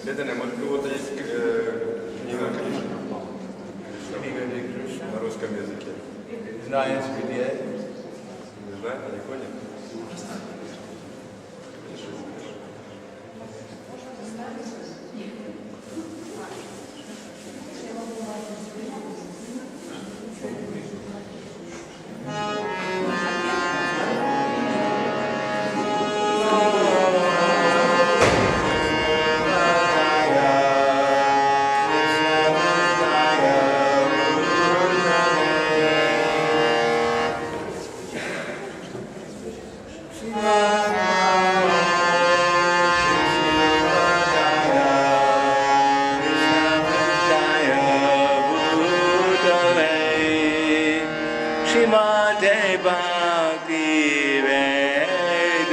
Преданный, может, у кого-то есть книга Кришна? На русском языке. Знаешь, где? Не знаю, далеко нет.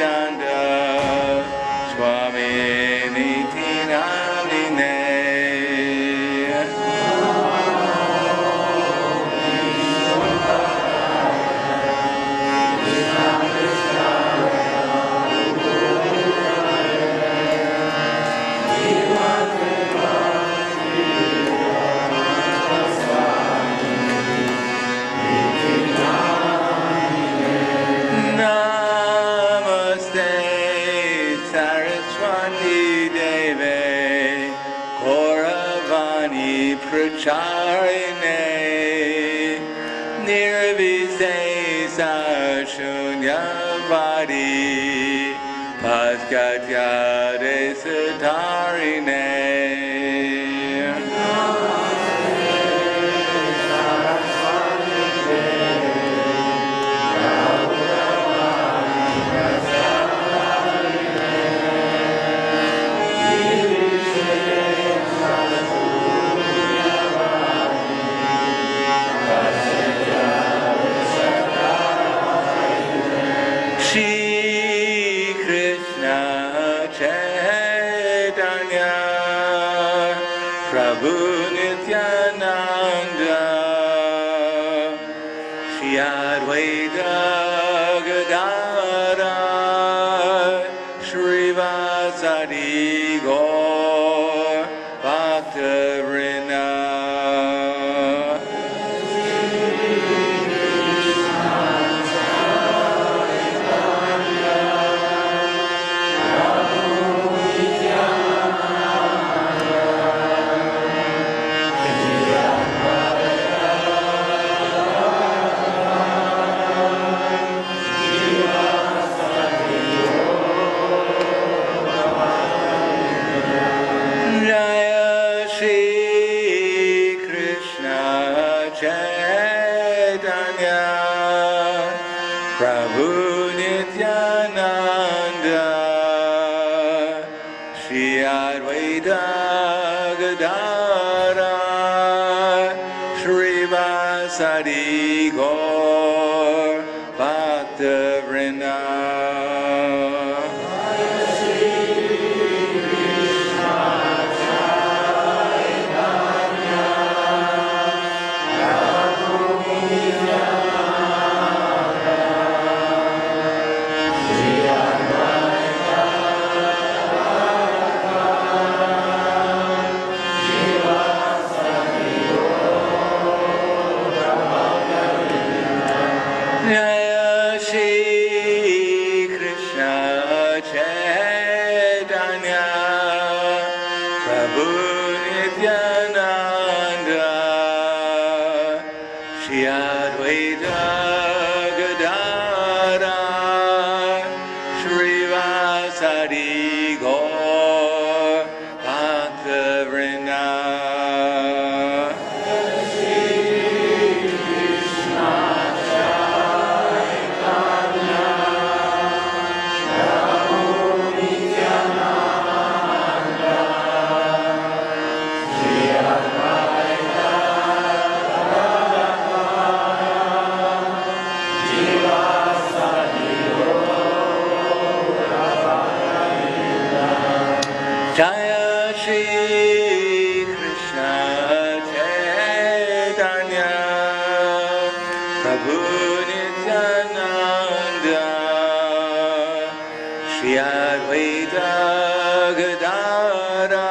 Prahladananda Swami Nitinamine. Pracharine Nirvisesa Shunyavadi Paskatya Desatarine. Prabhu Nityananda Shri Advaita Gadadhara Srivasadi Gaur Bhaktavrinda. Prabhu Nityananda Shri Advaita Gadadhara Srivasadi Gaur Bhaktavrinda. Jaya Shri Krishna Chaitanya Prabhu Nityananda Shri Advaita Gadadhara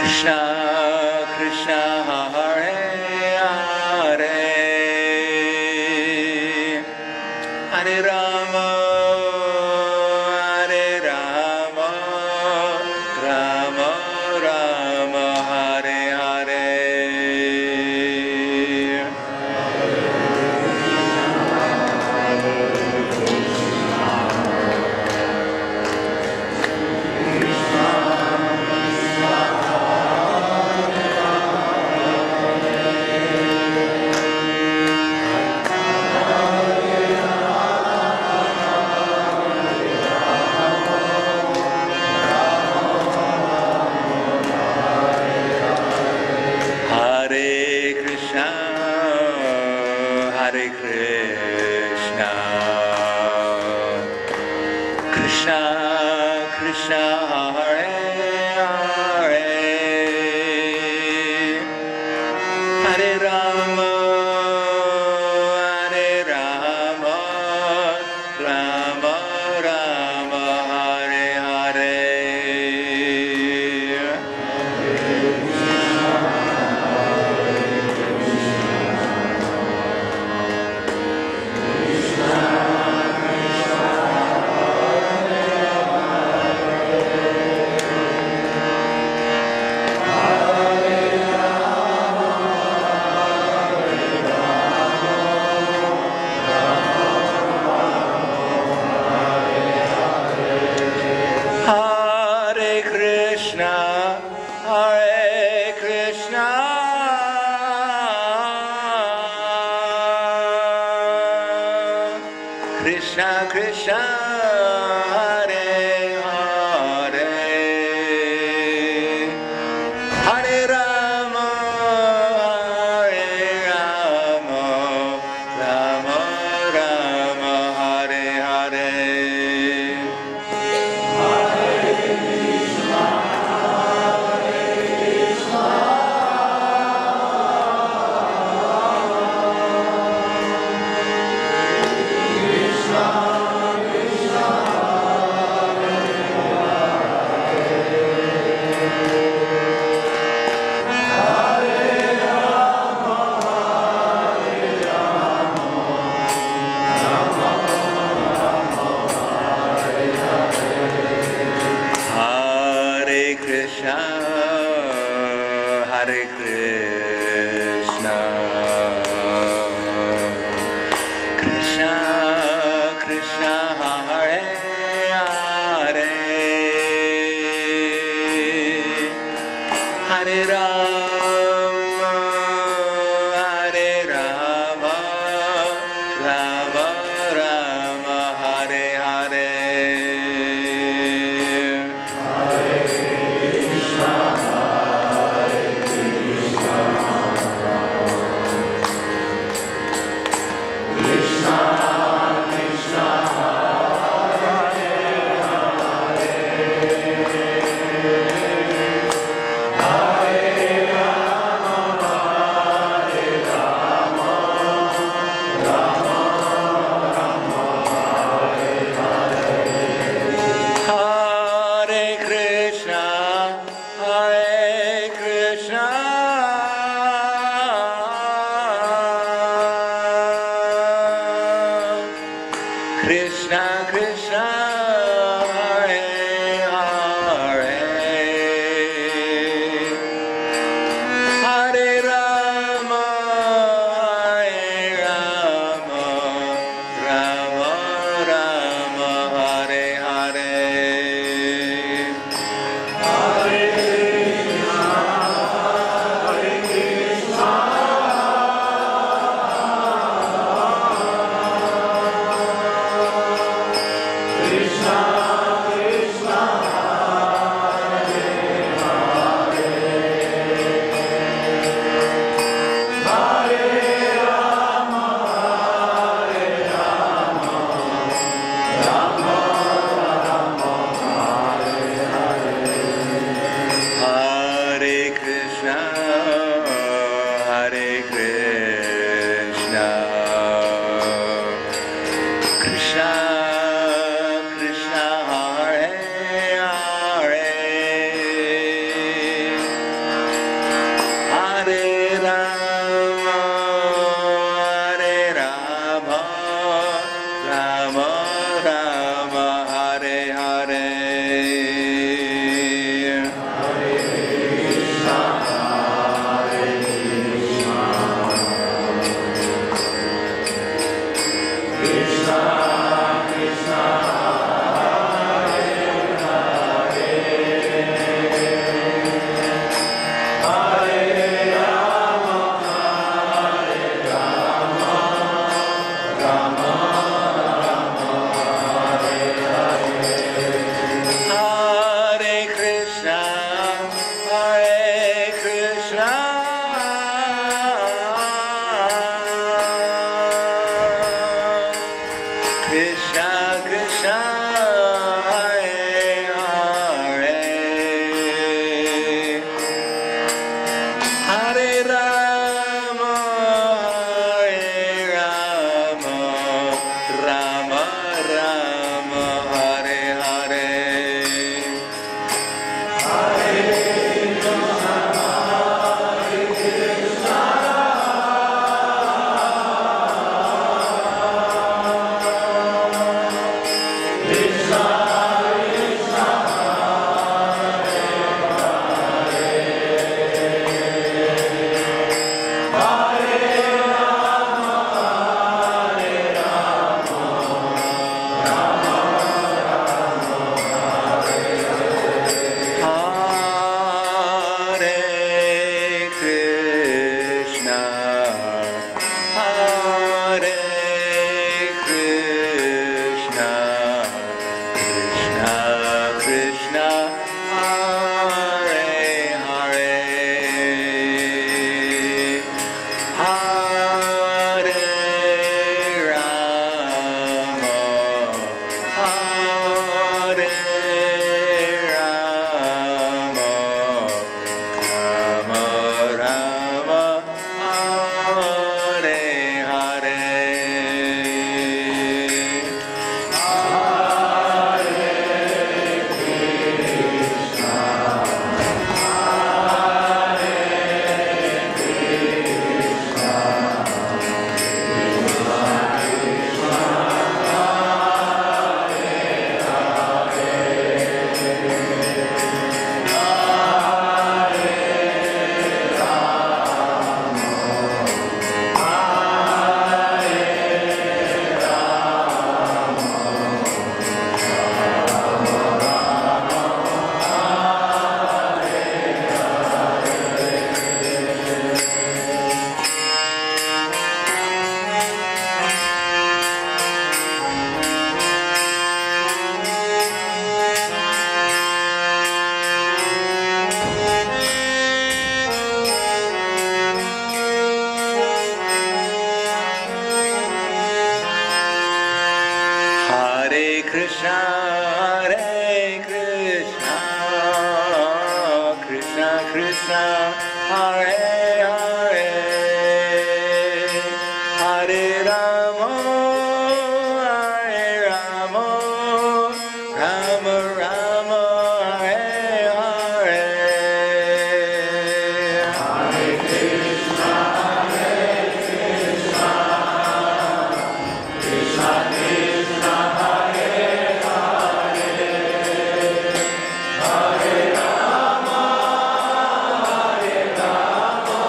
Krishna Krishna Hare Hare Hare Rama Hare Rama Rama Rama Hare Hare Hare Krishna Krishna Krishna Hare Hare Hare Rama Hare Rama Rama Rama Hare Hare Hare Krishna, Hare Krishna, Krishna Krishna, Hare Hare, Hare Rama, Hare Rama, Rama Rama, Hare Hare. Hare Krishna, Krishna Krishna Hare Hare, Hare Rama Hare Rama, Rama Rama Hare Hare. Hare Krishna, Hare Hare, Hare Rama, Hare Rama, Rama Rama, Hare Hare. Hare Krishna, Krishna Krishna, Hare Hare, Hare Rama, Hare Rama,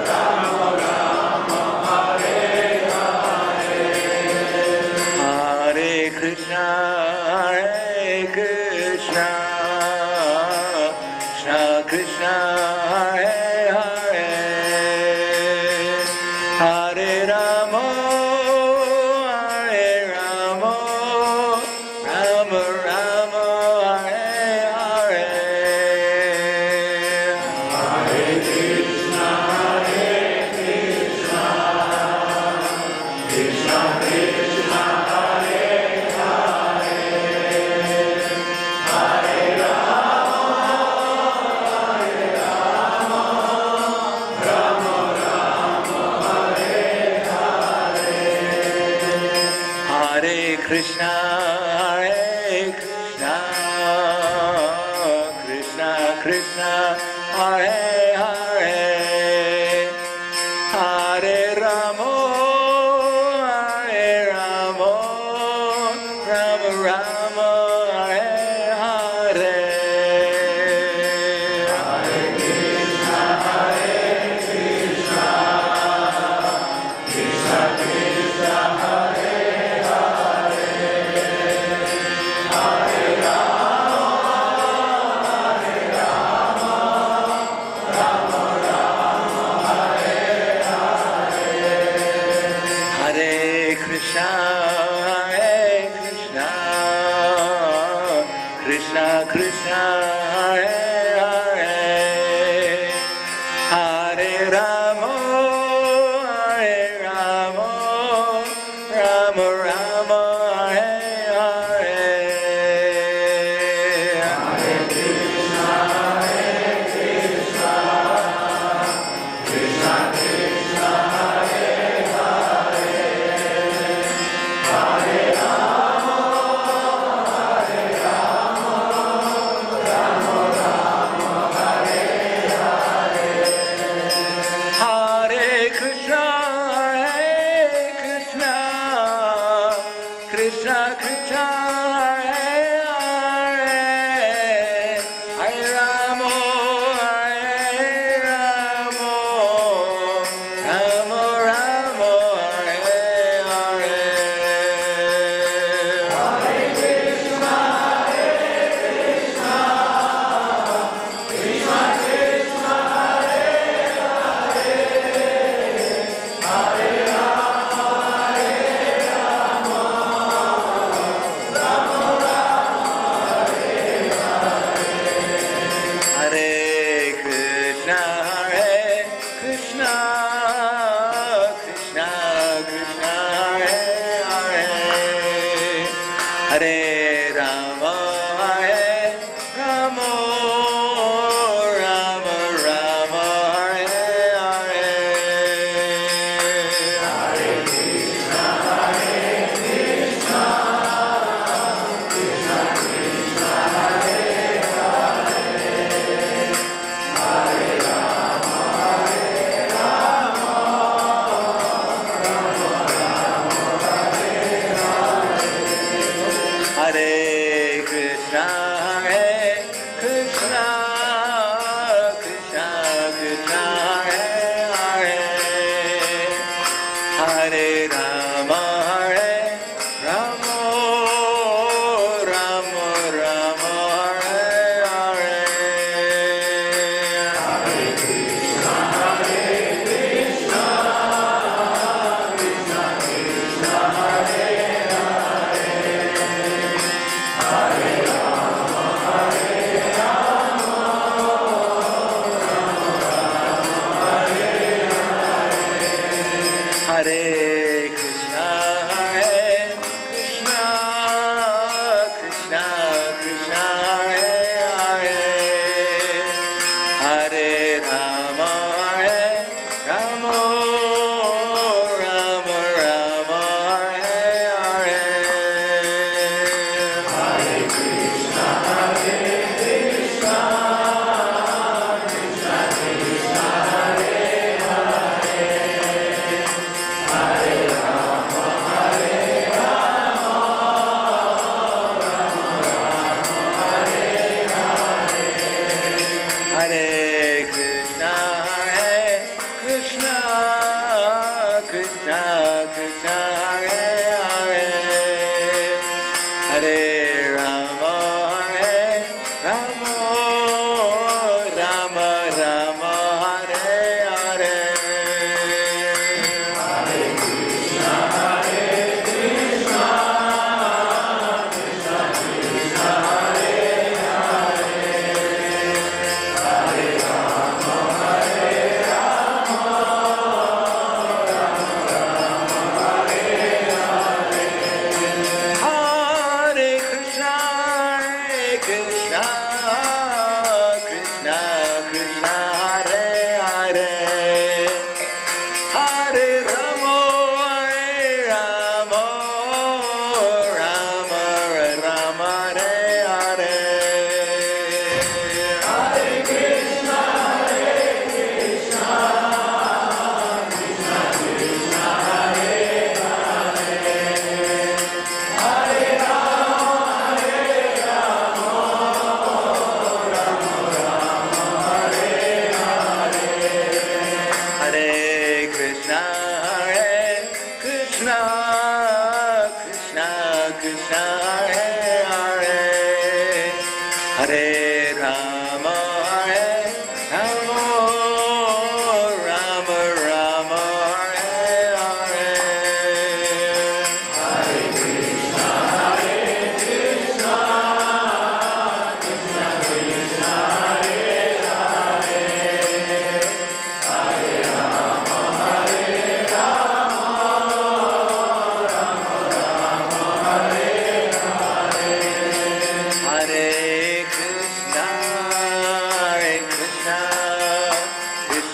Rama Rama, Hare Hare. Hare Krishna, Krishna Krishna, Hare Hare, Hare Rama, Hare Rama, Rama Rama, Hare Hare. Hare Krishna, Krishna Krishna, Hare Hare, Hare Rama, Hare Rama, Rama Rama, Hare Hare. Hare Krishna, Krishna Krishna, Hare Hare, Hare Rama, Hare Rama, Rama Rama, Hare Hare. Hare Krishna, Krishna Krishna, Hare Hare, Hare Rama, Hare Rama,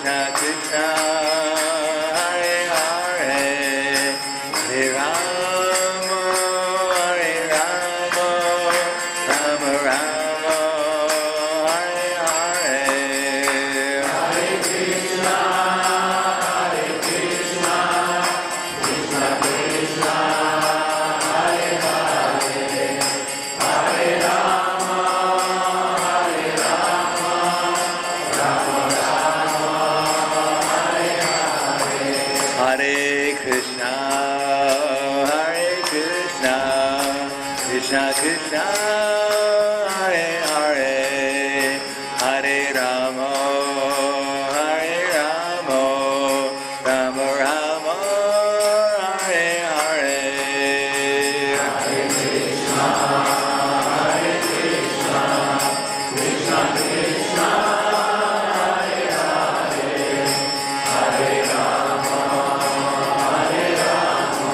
Krishna Krishna Hare Hare Hare Rama Hare Rama Rama Rama Hare Hare Hare Krishna Hare Krishna Krishna Krishna Hare Hare Hare Rama Hare Rama Rama Rama Hare Hare Hare Krishna Hare Krishna Krishna Krishna Hare Hare Hare Rama Hare Rama Rama Rama Hare Hare Hare Krishna Hare Krishna Krishna Krishna Hare Hare Hare Rama Hare Rama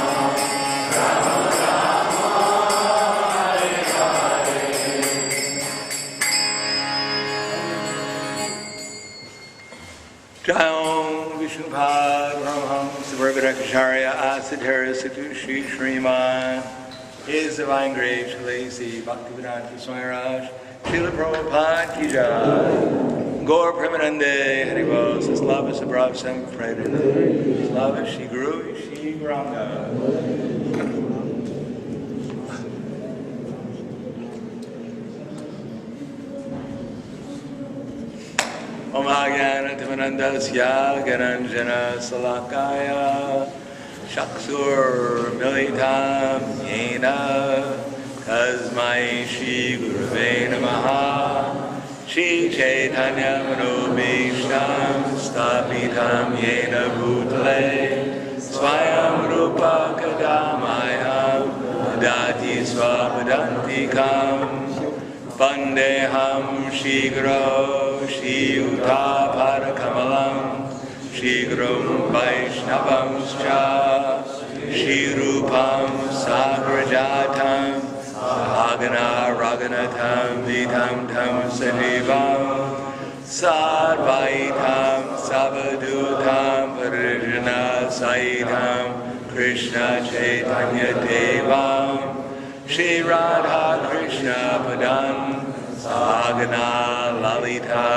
Rama Rama Hare Hare Jai Vishnupad Ramahams Varvadakacharya Asadhara Satushi Sriman His Divine Grace Shalasi Bhaktivedanta Swami Raj Srila Prabhupada Ki Jai Gaur Premanande Haribol Slava Sabrav Sam Pradana Slava Shri Guru Shri Guranga Om Agyanatimanandasya Garanjana Salakaya Shaksur Militam Yena Tasmai Shri Gurave Namaha Shri Chaitanya Manobhishtam Stapitam Yena Bhutale Swayam Rupa Kadamayam Dati Swapadantikam Vandeham Shigro Shiyuta Parakamalam Shigrum Vaishnavamscha Shirupam Sagrajatam Sahagana Raganatam Vitam Tam Sajivam Sarvaitam Savadutam Parijana Saitam Krishna Chaitanya Devam Shri Radha Krishna Padan Sahagana Lalita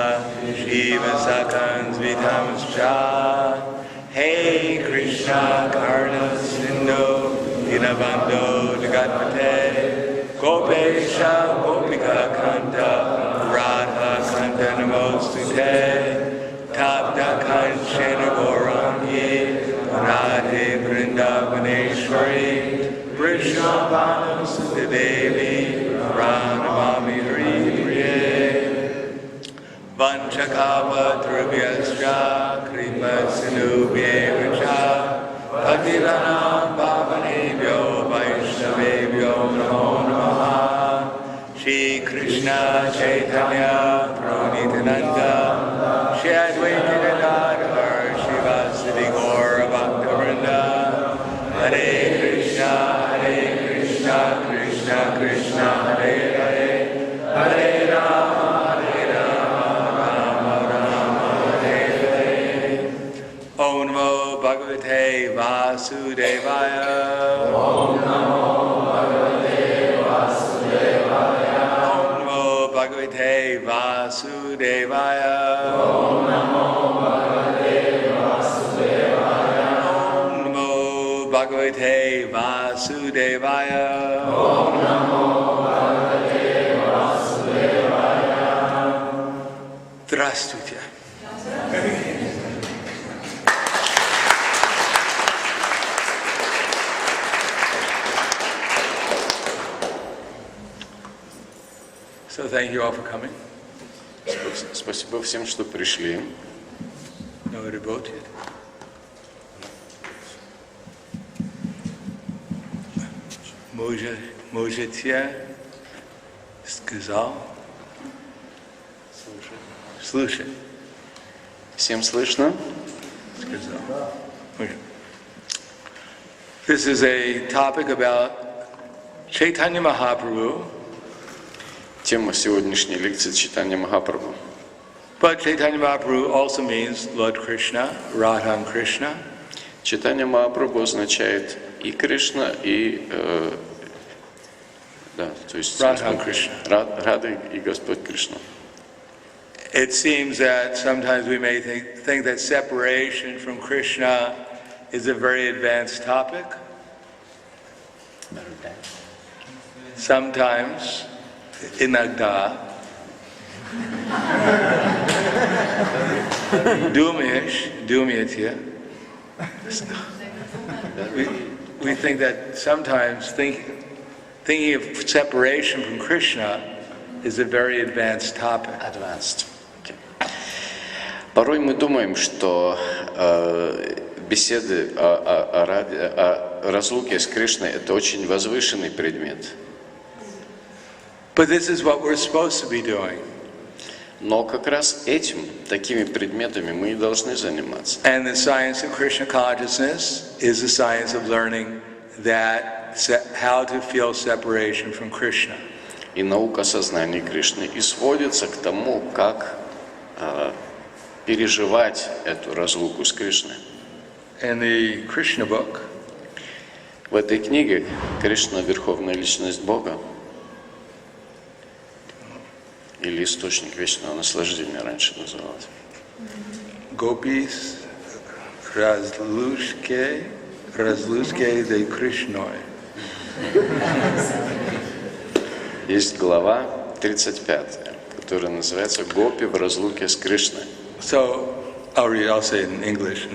Shiva Sakans Vitamscha Hey Krishna Karna Sindhu Dinabando Jagatpate Gopesha Gopika Kanta Radha Kanta Namostute Tapta Kanchana Gaurangi Radhe Vrindavaneshwari Krishna Bhanu Sutta Devi Pranamami Hari Priye Vanchakava Drubhyascha Kripa Sinubhyevacha Bhaktivanam Bhavanebhyo Vaishnavebhyo Namo Namaha Shri Krishna Chaitanya Prabhu Nityananda Shri Advaita Gadadhar Shivasati Gaura Bhaktivinoda Hare Krishna Krishna Krishna Hare Hare Hare Rama Rama Rama Hare Hare Om Namo Bhagavate Vasudevaya Om Namo Bhagavate Vasudevaya Om Namo Bhagavate Vasudevaya Om Namo Bhagavate Vasudevaya Om Namo Bhagavate Vasudevaya Om Namo Bhagavate Vasudevaya Здравствуйте. So thank you all for coming. Спасибо всем, что пришли. No работает. Можете сказал? Слушай. Всем слышно? Сказал. This is a topic about Chaitanya Mahaprabhu. Тема сегодняшней лекции Чайтанья Махапрабху. But Chaitanya Mahaprabhu also means Lord Krishna, Radha Krishna. Чайтанья Махапрабху означает и Кришна, и да, то есть Радha Krishna. Рада и Господь Кришна. It seems that sometimes we may think that separation from Krishna is a very advanced topic. Sometimes, inagda, we think that sometimes thinking of separation from Krishna is a very advanced topic. Advanced. Okay. Порой мы думаем, что беседы о разлуке с Кришной – это очень возвышенный предмет. But this is what we're supposed to be doing. Но как раз этим, такими предметами мы и должны заниматься. And the science of Krishna consciousness is the science of learning that how to feel separation from Krishna. И наука сознания Кришны и сводится к тому, как переживать эту разлуку с Кришной. In the Krishna book, в этой книге Кришна – Верховная Личность Бога, или Источник Вечного Наслаждения раньше называлось. Gopis разлучке de Krishnoi. Есть глава 35, которая называется «Гопи в разлуке с Кришной». So, I'll say it in English.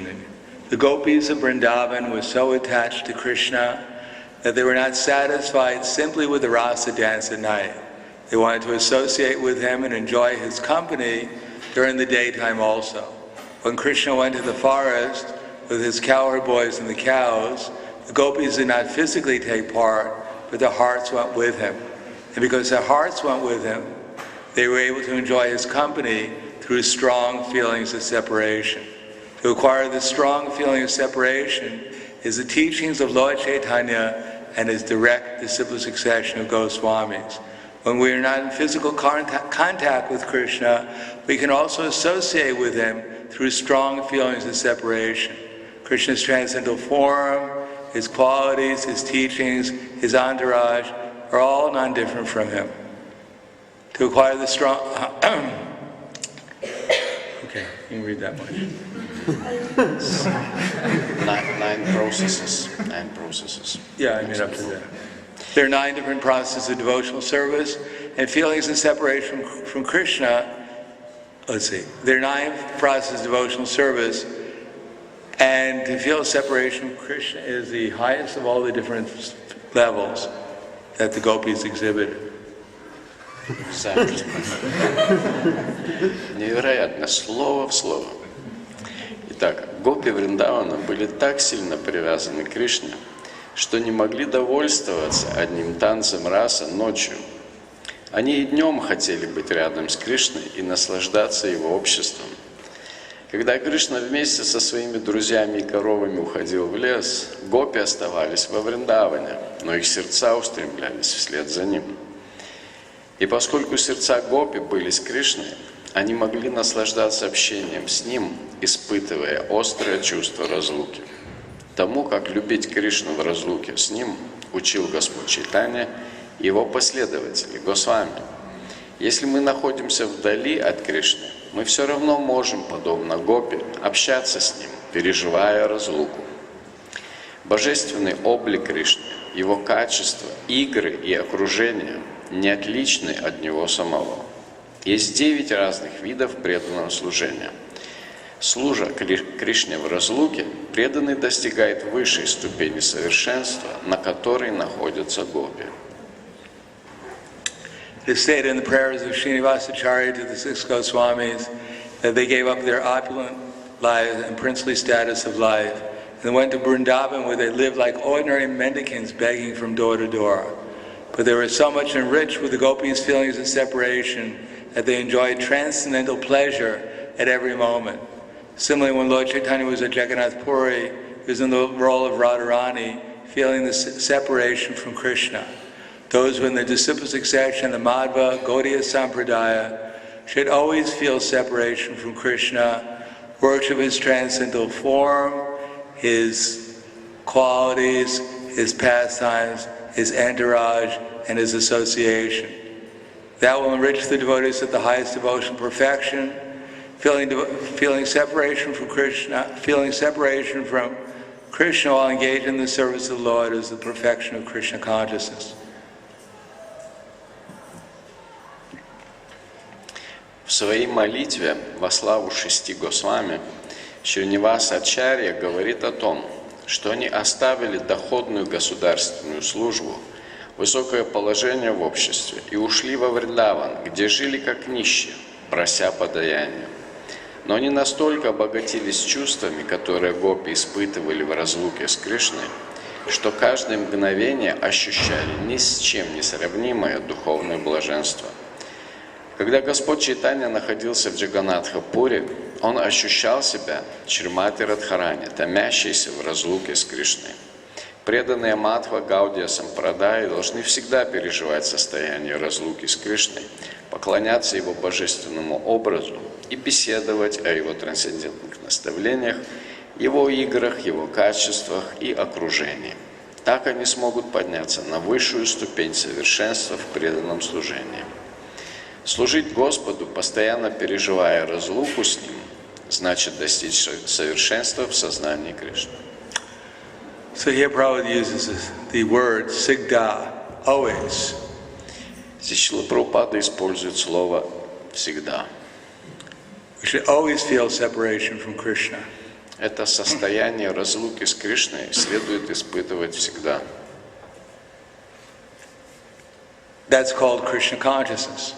The gopis of Vrindavan were so attached to Krishna that they were not satisfied simply with the rasa dance at night. They wanted to associate with him and enjoy his company during the daytime also. When Krishna went to the forest with his cowherd boys and the cows, the gopis did not physically take part, but their hearts went with him. And because their hearts went with him, they were able to enjoy his company through strong feelings of separation. To acquire the strong feeling of separation is the teachings of Lord Chaitanya and his direct disciple succession of Goswamis. When we are not in physical contact with Krishna, we can also associate with him through strong feelings of separation. Krishna's transcendental form, his qualities, his teachings, his entourage are all non-different from him. To acquire the strong... okay, you can read that much. Nine processes. Yeah, I mean up to that. There are 9 different processes of devotional service and feelings of separation from Krishna. Let's see. There are 9 processes of devotional service, and to feel separation from Krishna is the highest of all the different levels that the gopis exhibited. Exactly. Невероятно, слово в слово. Итак, гопи Вриндавана были так сильно привязаны к Кришне, что не могли довольствоваться одним танцем раса ночью. Они и днем хотели быть рядом с Кришной и наслаждаться его обществом. Когда Кришна вместе со своими друзьями и коровами уходил в лес, гопи оставались во Вриндаване, но их сердца устремлялись вслед за ним. И поскольку сердца гопи были с Кришной, они могли наслаждаться общением с ним, испытывая острое чувство разлуки. Тому, как любить Кришну в разлуке с ним, учил Господь Чайтанья и его последователи, Госвами. Если мы находимся вдали от Кришны, мы все равно можем, подобно гопи, общаться с ним, переживая разлуку. Божественный облик Кришны, его качества, игры и окружение не отличны от него самого. Есть 9 разных видов преданного служения. Служа Кришне в разлуке, преданный достигает высшей ступени совершенства, на которой находятся гопи. It is stated in the prayers of Srinivasacharya to the 6 Goswamis that they gave up their opulent life and princely status of life and went to Vrindavan, where they lived like ordinary mendicants begging from door to door. But they were so much enriched with the gopis' feelings of separation that they enjoyed transcendental pleasure at every moment. Similarly, when Lord Chaitanya was at Jagannath Puri, he was in the role of Radharani, feeling the separation from Krishna. Those who in the disciple succession, the Madhva, Gaudiya Sampradaya, should always feel separation from Krishna, worship his transcendental form, his qualities, his pastimes, his entourage, and his association. That will enrich the devotees at the highest devotional perfection. Feeling separation from Krishna while engaged in the service of the Lord is the perfection of Krishna consciousness. В своей молитве во славу 6 Госвами Шриниваса Ачарья говорит о том, что они оставили доходную государственную службу, высокое положение в обществе и ушли во Вриндаван, где жили как нищие, прося подаяния. Но они настолько обогатились чувствами, которые гопи испытывали в разлуке с Кришной, что каждое мгновение ощущали ни с чем не сравнимое духовное блаженство. Когда Господь Чайтанья находился в Джаганнатха-пуре, он ощущал себя Шримати Радхарани, томящейся в разлуке с Кришной. Преданные Мадхва, Гаудия, Сампрадаи должны всегда переживать состояние разлуки с Кришной, поклоняться Его божественному образу и беседовать о Его трансцендентных наставлениях, Его играх, Его качествах и окружении. Так они смогут подняться на высшую ступень совершенства в преданном служении. Служить Господу, постоянно переживая разлуку с Ним, значит достичь совершенства в сознании Кришны. So here Prabhupada uses the word sigda, always. Здесь Шрила Прабхупада использует слово «всегда». We should always feel separation from Krishna. Это состояние разлуки с Кришной следует испытывать всегда. That's called Krishna consciousness.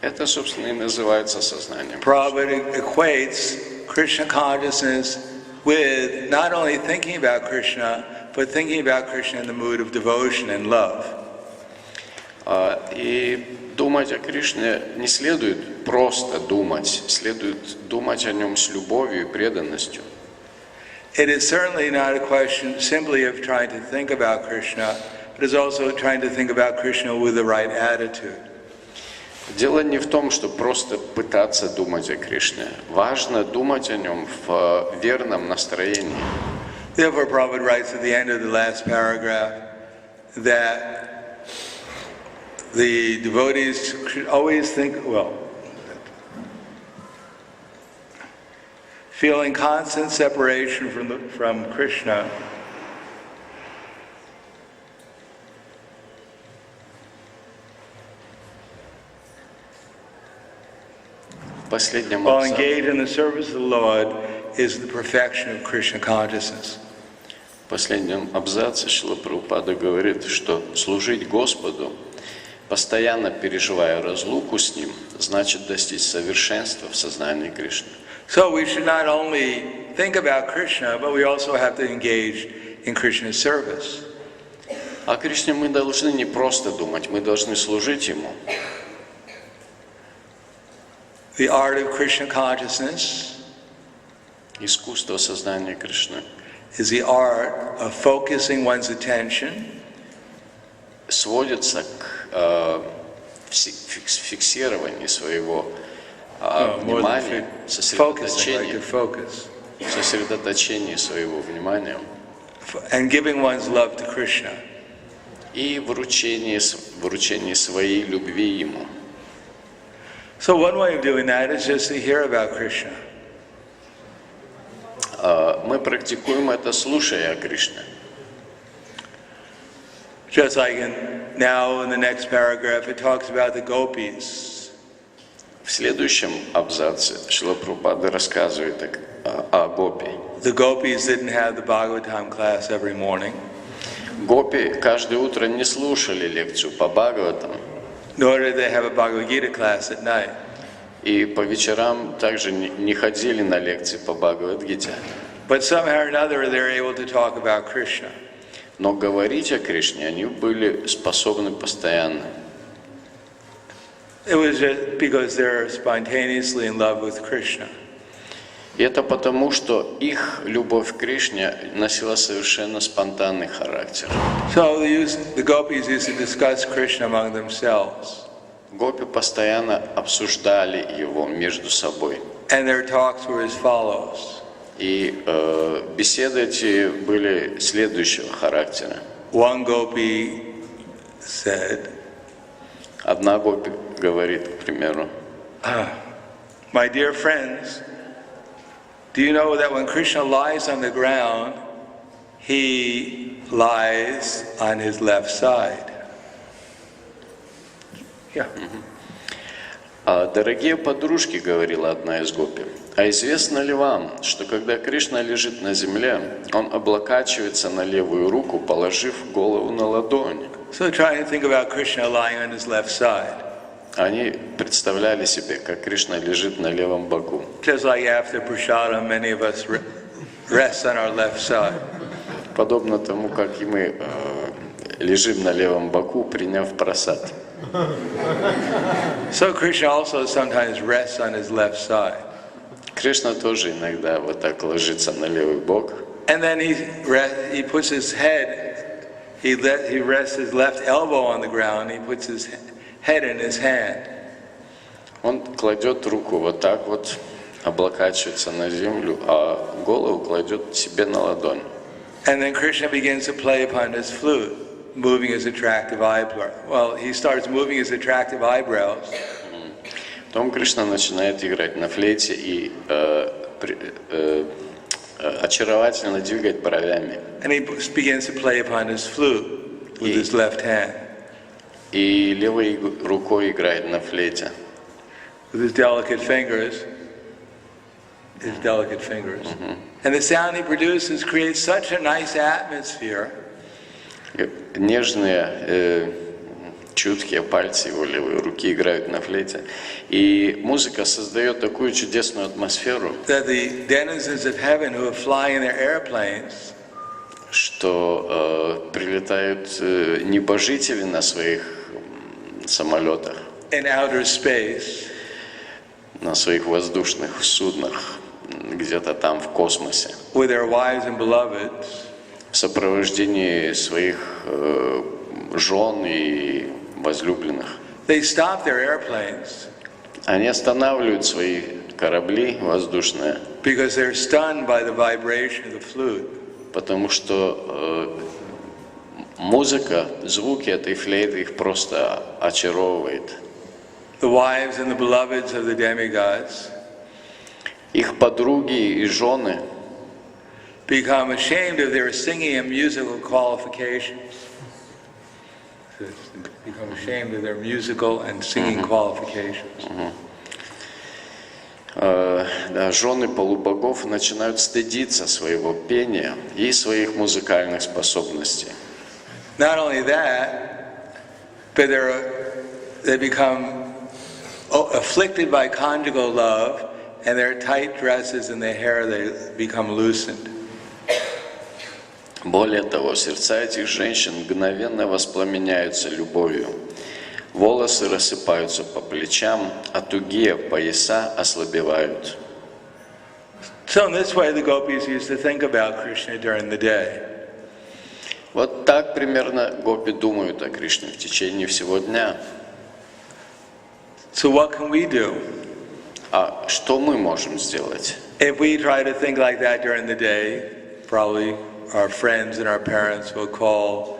Это, собственно, и называется сознанием. Prabhupada equates Krishna consciousness with not only thinking about Krishna, but thinking about Krishna in the mood of devotion and love. И думать о Кришне не следует просто думать, следует думать о Нем с любовью и преданностью. It is certainly not a question simply of trying to think about Krishna, but is also trying to think about Krishna with the right attitude. Дело не в том, что просто пытаться думать о Кришне. Важно думать о Нем в верном настроении. Therefore, Prabhupada writes at the end of the last paragraph that the devotees should always think, feeling constant separation from Krishna while engaged in the service of the Lord is the perfection of Krishna consciousness. В последнем абзаце Шрила Прабхупада говорит, что служить Господу, постоянно переживая разлуку с Ним, значит достичь совершенства в сознании Кришны. So we should not only think about Krishna, but we also have to engage in Krishna's service. О Кришне мы должны не просто думать, мы должны служить Ему. The art of Krishna consciousness Искусство сознания Кришны is the art of focusing one's attention сводится к фиксированию своего внимания, сосредоточению своего внимания and giving one's love to Krishna. И вручение своей любви Ему. So one way of doing that is just to hear about Krishna. Мы практикуем это, слушая о Кришне. Just like now in the next paragraph, it talks about the gopis. В следующем абзаце Шрила Прабхупада рассказывает о гопи. The gopis didn't have the Bhagavatam class every morning. Гопи каждое утро не слушали лекцию по Бхагаватам. Nor did they have a Bhagavad Gita class at night. И по вечерам также не ходили на лекции по Бхагавад-гите. But somehow or another they're able to talk about Krishna. Но говорить о Кришне они были способны постоянно. It was just because they're spontaneously in love with Krishna. И это потому, что их любовь к Кришне носила совершенно спонтанный характер. So the gopis used to discuss Krishna among themselves. Гопи постоянно обсуждали его между собой. And their talks were as follows. И беседы эти были следующего характера. One gopi said, Одна гопи говорит, к примеру, "My dear friends, do you know that when Krishna lies on the ground, he lies on his left side?" Yeah. «Дорогие подружки, — говорила одна из гопи, — а известно ли вам, что когда Кришна лежит на земле, он облокачивается на левую руку, положив голову на ладонь?» So try and think about Krishna lying on his left side. Они представляли себе, как Кришна лежит на левом боку. Just like after prasadam, many of us rest on our left side. Подобно тому, как и мы лежим на левом боку, приняв прасад. So Krishna also sometimes rests on his left side. Кришна тоже иногда вот так ложится на левый бок. And then he puts his head, he rests his left elbow on the ground, he puts his head in his hand. Он кладет руку вот так вот, облокачивается на землю, а голову кладет себе на ладонь. And then Krishna begins to play upon his flute, moving his attractive eyebrows. Well, he starts moving his attractive eyebrows. Потом Кришна начинает играть на флейте и очаровательно двигать бровями. And he begins to play upon his flute with his left hand. И левой рукой играет на флейте. With his delicate fingers. And the sound he produces creates such a nice atmosphere. Нежные, чуткие пальцы его левой руки играют на флейте. И музыка создает такую чудесную атмосферу, That the denizens of heaven who fly in their airplanes что прилетают небожители на своих самолетах, in outer space на своих воздушных суднах, где-то там в космосе, with their wives and beloveds, в сопровождении своих жен и возлюбленных. they stop their airplanes Они останавливают свои корабли воздушные, because they're stunned by the vibration of the flute. потому что музыка, звуки этой флейты их просто очаровывает. The wives and the beloveds of the demigods Их подруги и жены become ashamed of their singing and musical qualifications. Become ashamed of their musical and singing qualifications. Да, жены полубогов начинают стыдиться своего пения и своих музыкальных способностей. Not only that, but they become afflicted by conjugal love, and their tight dresses and their hair, they become loosened. Более того, сердца этих женщин мгновенно воспламеняются любовью. Волосы рассыпаются по плечам, а тугие пояса ослабевают. So in this way, the gopis used to think about Krishna during the day. Вот так примерно гопи думают о Кришне в течение всего дня. So what can we do? А что мы можем сделать? If we try to think like that during the day, probably our friends and our parents will call,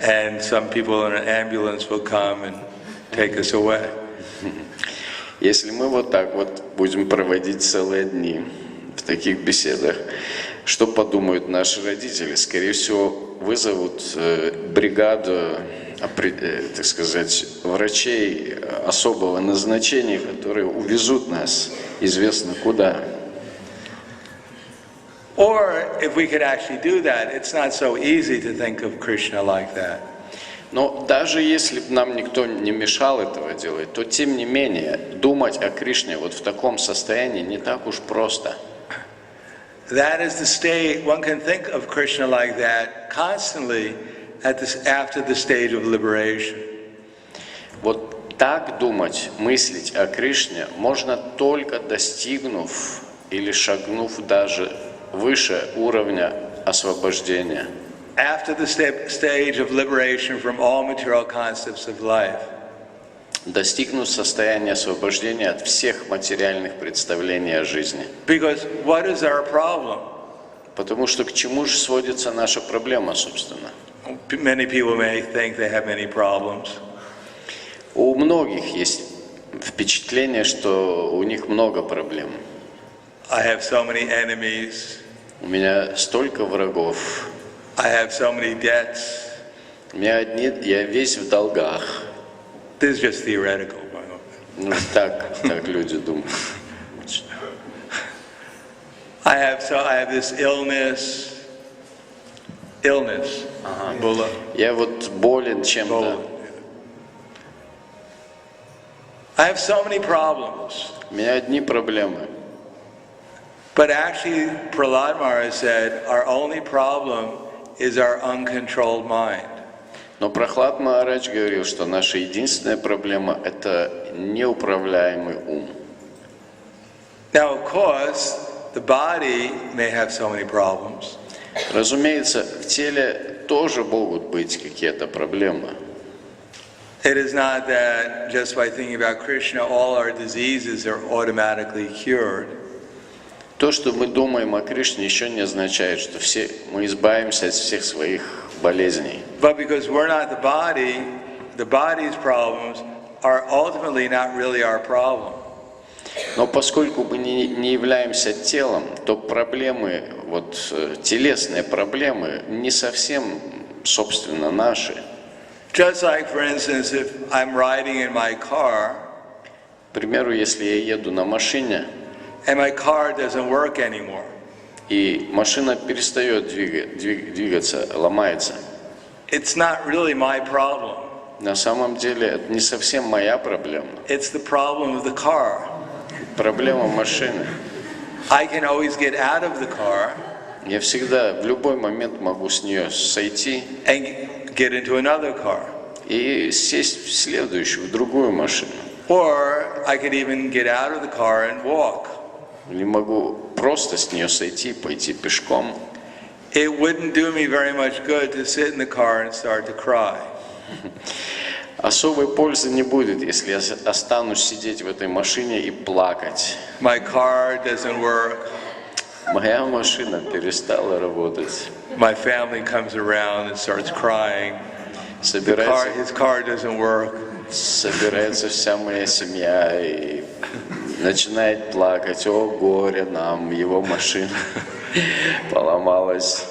and some people in an ambulance will come and take us away. Если мы вот так вот будем проводить целые дни в таких беседах, что подумают наши родители? Скорее всего, вызовут бригаду, так сказать, врачей особого назначения, которые увезут нас известно куда. Or if we could actually do that, it's not so easy to think of Krishna like that. Но даже если бы нам никто не мешал этого делать, то тем не менее думать о Кришне вот в таком состоянии не так уж просто. That is the state, one can think of Krishna like that constantly after the stage of liberation. Вот так думать, мыслить о Кришне можно только достигнув или шагнув даже выше уровня освобождения. After the stage of liberation from all material concepts of life. достигнут состояния освобождения от всех материальных представлений о жизни. Because what is our problem? Потому что к чему же сводится наша проблема, собственно? Many people may think they have many problems. У многих есть впечатление, что у них много проблем. I have so many enemies. У меня столько врагов. I have so many debts. Я весь в долгах. This is just theoretical, by the way. Ну, так люди думают. I have this illness. Bulla. Я вот болен чем-то. I have so many problems. У меня одни проблемы. But actually, Prahlad Maharaj said, our only problem is our uncontrolled mind. Но Прахлад Махарадж говорил, что наша единственная проблема – это неуправляемый ум. Now, of course, the body may have so many problems. Разумеется, в теле тоже могут быть какие-то проблемы. It is not that just by thinking about Krishna, all our diseases are automatically cured. То, что мы думаем о Кришне, еще не означает, что мы избавимся от всех своих болезней. But because we're not the body's problems are ultimately not really our problem. Но поскольку мы не являемся телом, то проблемы, телесные проблемы не совсем, собственно, наши. Just like, for instance, if I'm riding in my car, К примеру, если я еду на машине, and my car doesn't work anymore, и машина перестает двигаться, ломается, it's not really my problem. на самом деле это не совсем моя проблема. It's the problem of the car. Проблема машины. I can always get out of the car Я всегда, в любой момент могу с нее сойти and get into another car. и сесть в следующую, в другую машину. Or I could even get out of the car and walk. Или могу просто с нее сойти, пойти пешком. It wouldn't do me very much good to sit in the car and start to cry. Особой пользы не будет, если я останусь сидеть в этой машине и плакать. My car doesn't work. Моя машина перестала работать. My family comes around and starts crying. His car doesn't work. Собирается вся моя семья и начинает плакать. О, горе нам, его машина поломалась.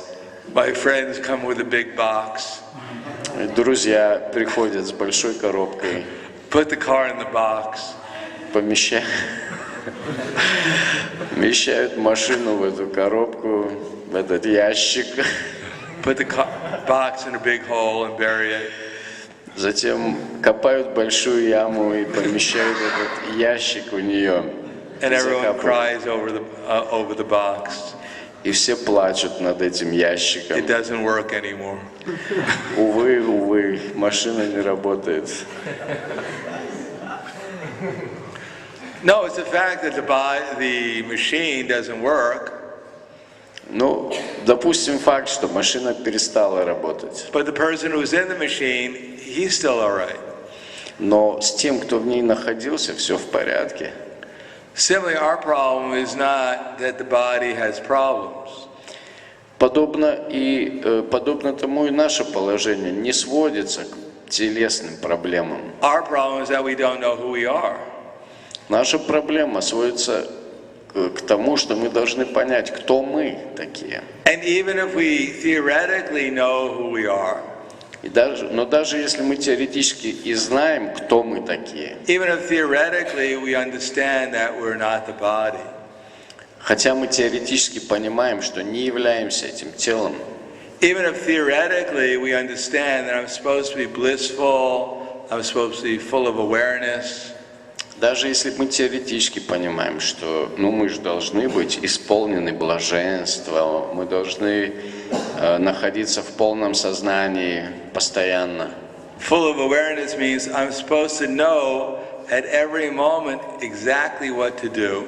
My friends come with a big box. Друзья приходят с большой коробкой. Put the car in the box. Помещают машину в эту коробку, в этот ящик. Put the box in a big hole and bury it. Затем копают большую яму и помещают этот ящик в нее. And everyone cries over the box. И все плачут над этим ящиком. It doesn't work anymore. Увы, машина не работает. No, it's the fact that the machine doesn't work. Ну, допустим, факт, что машина перестала работать. But the person who's in the machine, he's still all right. Но с тем, кто в ней находился, все в порядке. Similarly, our problem is not that the body has problems. Подобно тому и наше положение не сводится к телесным проблемам. Our problem is that we don't know who we are. Наша проблема сводится к тому, что мы должны понять, кто мы такие. And even if we theoretically know who we are, Но даже если мы теоретически и знаем, кто мы такие, even if theoretically we understand that we're not the body, хотя мы теоретически понимаем, что не являемся этим телом, even if theoretically we understand that I'm supposed to be blissful, I'm supposed to be full of awareness, даже если мы теоретически понимаем, что мы же должны быть исполнены блаженства, мы должны находиться в полном сознании постоянно. Full of awareness means I'm supposed to know at every moment exactly what to do.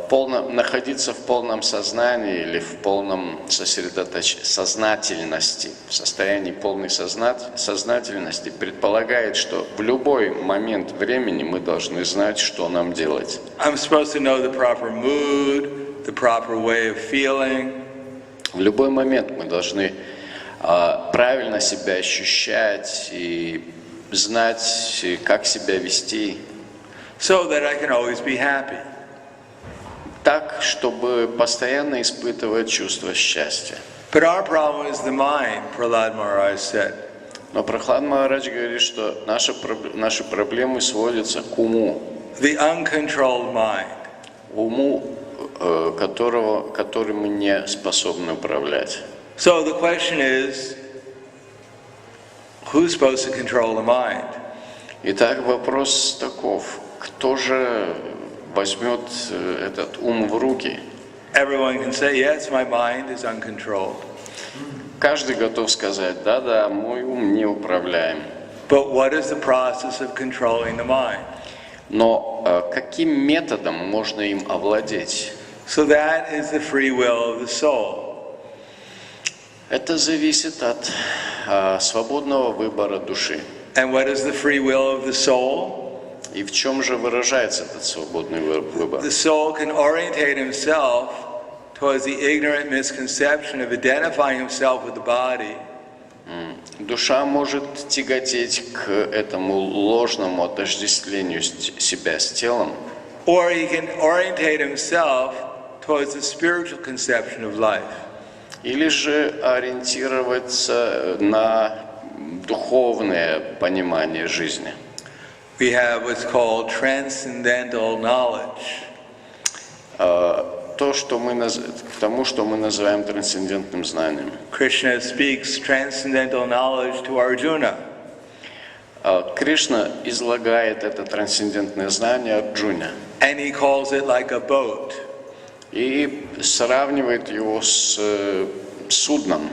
находиться в полном сознании или в полном сознательности, в состоянии полной сознательности предполагает, что в любой момент времени мы должны знать, что нам делать. I'm supposed to know the proper mood, the proper way of feeling. В любой момент мы должны правильно себя ощущать и знать, как себя вести. So that I can always be happy. Так, чтобы постоянно испытывать чувство счастья. But our problem is the mind, Prahlad Maharaj said. Но Прахлад Махарадж говорит, что наши проблемы сводятся к уму. The uncontrolled mind. Уму, который мы не способны управлять. So the question is, who's supposed to control the mind? Итак, вопрос таков. Кто же возьмет этот ум в руки? Everyone can say, yes, my mind is uncontrolled. Каждый готов сказать, да, мой ум не управляем. But what is the process of controlling the mind? Но каким методом можно им овладеть? So that is the free will of the soul. Это зависит от свободного выбора души. And what is the free will of the soul? И в чем же выражается этот свободный выбор? The soul can orientate himself towards the ignorant misconception of identifying himself with the body. Душа может тяготеть к этому ложному отождествлению себя с телом. Or he can orientate himself towards the spiritual conception of life. Или же ориентироваться на духовное понимание жизни. We have what's called transcendental knowledge. К тому, что мы называем трансцендентным знанием. Krishna speaks transcendental knowledge to Arjuna. Кришна излагает это трансцендентное знание Арджуне. And he calls it like a boat. И сравнивает его с судном.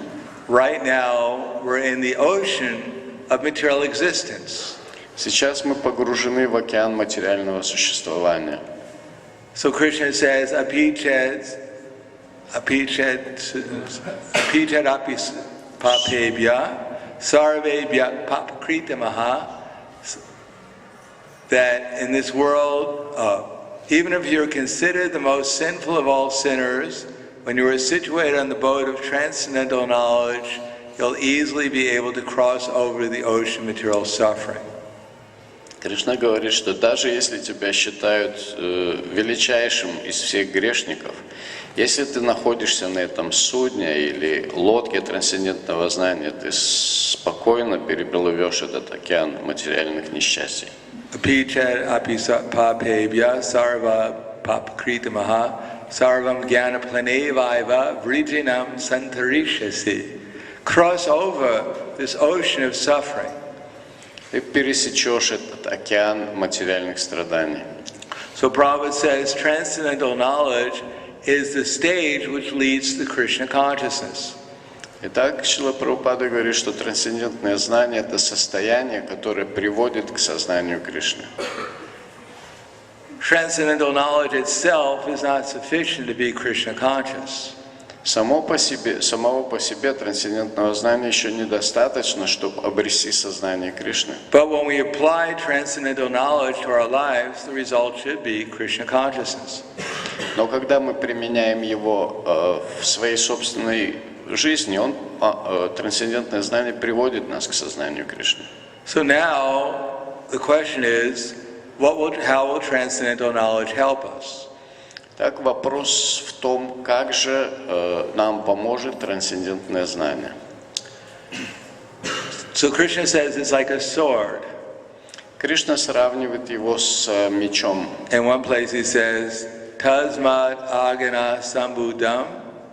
Right now, we're in the ocean of material existence. Сейчас мы pogruženi в океан материального существования. So Krishna says, apichet papebhya sarvebhya papakritamaha, that in this world, even if you're considered the most sinful of all sinners, when you are situated on the boat of transcendental knowledge, you'll easily be able to cross over the ocean of material suffering. Кришна говорит, что даже если тебя считают величайшим из всех грешников, если ты находишься на этом судне или лодке трансцендентного знания, ты спокойно переплывешь этот океан материальных несчастий. Cross over this ocean of suffering. Ты пересечешь этот океан материальных страданий. So Prabhupada says transcendental knowledge is the stage which leads to Krishna consciousness. Итак, Шрила Прабхупада говорит, что трансцендентное знание – это состояние, которое приводит к сознанию Кришны. Transcendental knowledge itself is not sufficient to be Krishna conscious. Самого по себе трансцендентного знания еще недостаточно, чтобы обрести сознание Кришны. But when we apply transcendental knowledge to our lives, the result should be Krishna consciousness. Но когда мы применяем его в своей собственной жизни, трансцендентное знание приводит нас к сознанию Кришны. So now the question is, how will transcendental knowledge help us? Так вопрос в том, как же нам поможет трансцендентное знание. So Krishna says it's like a sword. Кришна сравнивает его с мечом. In one place he says, Tasmat agana sambudam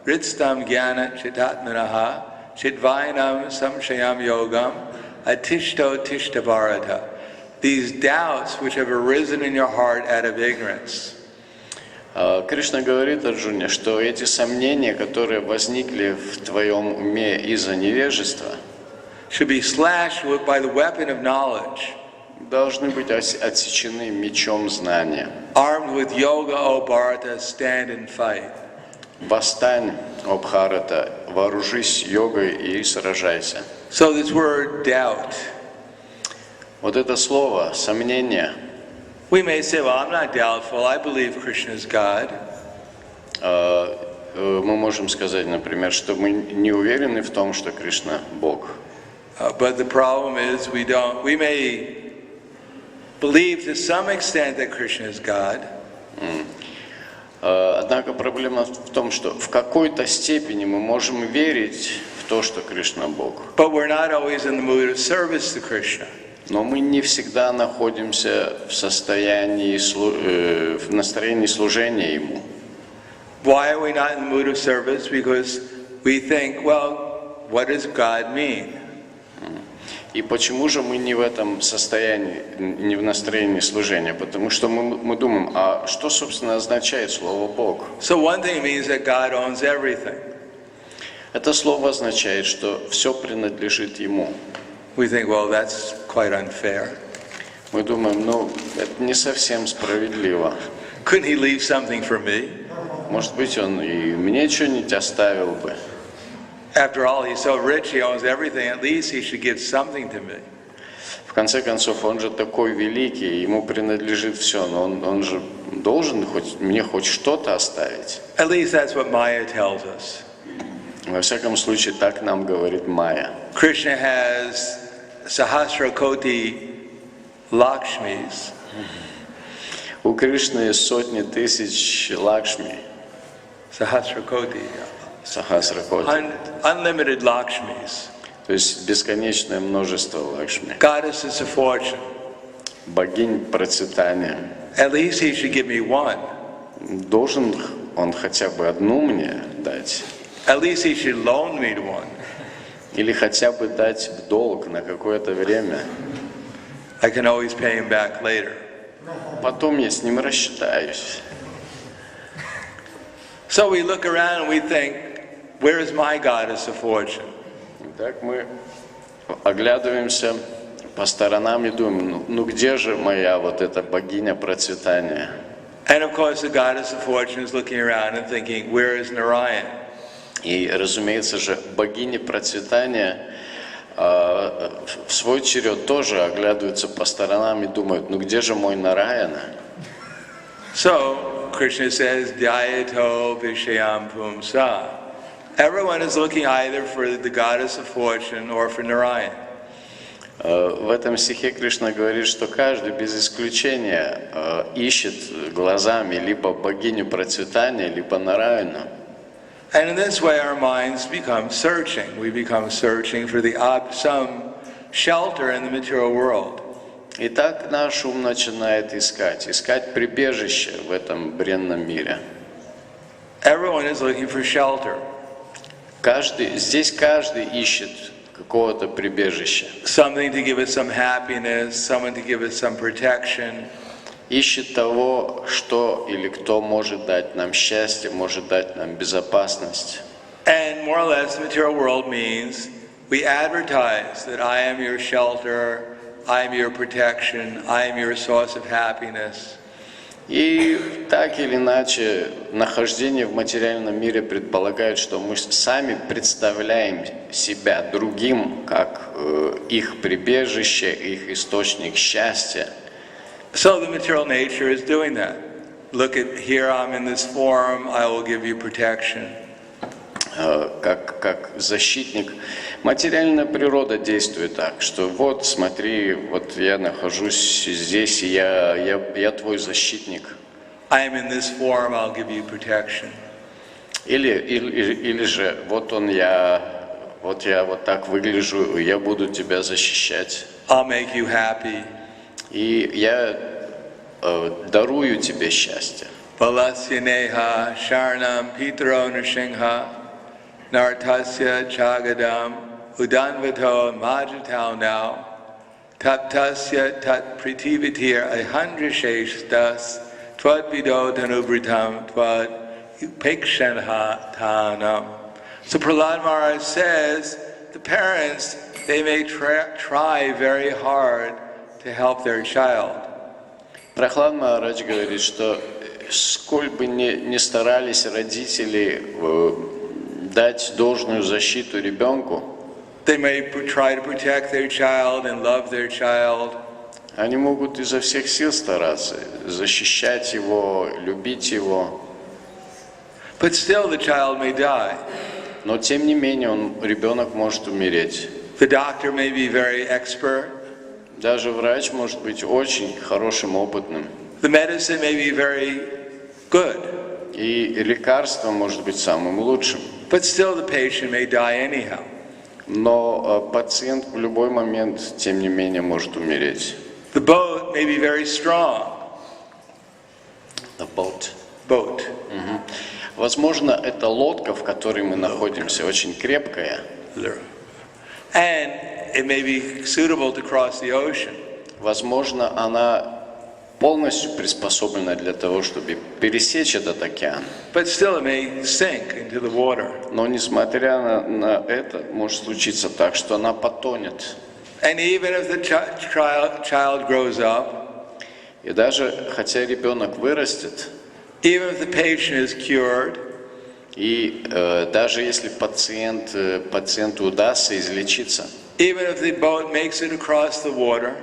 ritstam jnana chitatmanaha chitvainam samshayam yogam atishto tishtavarata. These doubts which have arisen in your heart out of ignorance. Кришна говорит Арджуне, что эти сомнения, которые возникли в твоем уме из-за невежества, should be slashed by the weapon of knowledge. должны быть отсечены мечом знания. Armed with yoga, O Bharata, stand and fight. Восстань, о Бхарата, вооружись йогой и сражайся. So this word doubt, Вот это слово «сомнение», we may say, well, I'm not doubtful, I believe Krishna is God. мы можем сказать, например, что мы не уверены в том, что Кришна Бог. But the problem is we may believe to some extent that Krishna is God. Однако проблема в том, что в какой-то степени мы можем верить в то, что Кришна Бог. But we're not always in the mood of service to Krishna. Но мы не всегда находимся в состоянии, в настроении служения Ему. Why are we not in the mood of service? Because we think, well, what does God mean? И почему же мы не в этом состоянии, не в настроении служения? Потому что мы думаем, а что, собственно, означает слово «Бог»? So one thing means that God owns everything. Это слово означает, что все принадлежит Ему. We think, well, that's quite unfair. Мы думаем, это не совсем справедливо. Couldn't he leave something for me? Может быть, Он и мне что-нибудь оставил бы. After all, he's so rich, he owns everything. At least he should give something to me. В конце концов, Он же такой великий, Ему принадлежит все, но Он же должен мне хоть что-то оставить. At least that's what Maya tells us. Во всяком случае, так нам говорит Майя. Krishna has Sahasra Koti Lakshmis. У Кришны есть сотни тысяч Лакшми. Sahasra Koti. Сахасракоти. Unlimited Lakshmis. То есть бесконечное множество Лакшми. Goddesses of fortune. Богинь процветания. At least he should give me one. Должен Он хотя бы одну мне дать. At least he should loan me one. Или хотя бы дать в долг на какое-то время. I can always pay him back later. Потом я с ним рассчитаюсь. So we look around and we think, where is my goddess of fortune? Так мы оглядываемся по сторонам и думаем, где же моя вот эта богиня процветания? And of course the goddess of fortune is looking around and thinking, where is Narayan? И, разумеется же, богини процветания в свой черед тоже оглядываются по сторонам и думают, где же мой Нараяна? So Krishna says, Dhyayato Vishayam Pumsa. Everyone is looking either for the goddess of fortune or for Narayan. В этом стихе Кришна говорит, что каждый без исключения ищет глазами либо богиню процветания, либо Нараяну. And in this way our minds become searching. We become searching for some shelter in the material world. И так наш ум начинает искать прибежище в этом бренном мире. Everyone is looking for shelter. Здесь каждый ищет какого-то прибежища. Something to give us some happiness, someone to give us some protection. Ищет того, что или кто может дать нам счастье, может дать нам безопасность. And more or less the material world means we advertise that I am your shelter, I am your protection, I am your source of happiness. И так или иначе, нахождение в материальном мире предполагает, что мы сами представляем себя другим, как их прибежище, их источник счастья. So the material nature is doing that. Look at, here I'm in this form, I will give you protection. Как защитник. Материальная природа действует так, что вот смотри, вот я нахожусь здесь, и я твой защитник. I am in this form, I'll give you protection. Или же вот я вот так выгляжу, я буду тебя защищать. I'll make you happy. И я дарую тебе счастье. Balasyaneha Sharnam Pitaro Nrsimha Nartasya Chagadam Udanvato Majatau now Taptasya Tat Pritivitir Ahandrasheshtas Tvad Tanubritam Tvad Upekshanhatanam. So Prahlad Maharaj says the parents, they may try very hard to help their child. Прахлад Махарадж говорит, что сколь бы ни старались родители дать должную защиту ребенку, They may try to protect their child and love their child, они могут изо всех сил стараться защищать его, любить его, but still the child may die. но тем не менее ребенок может умереть. The doctor may be very expert. Даже врач может быть очень хорошим, опытным. The medicine may be very good. И лекарство может быть самым лучшим. But still the patient may die anyhow. Но пациент в любой момент, тем не менее, может умереть. The boat may be very strong. The boat. Boat. Возможно, эта лодка, в которой мы находимся, очень крепкая. And it may be suitable to cross the ocean. Возможно, она полностью приспособлена для того, чтобы пересечь этот океан. But still it may sink into the water. Но несмотря на это, может случиться так, что она потонет. And even if the child grows up, И даже, хотя ребенок вырастет, even if the patient is cured, и даже если пациенту удастся излечиться, even if the boat makes it across the water,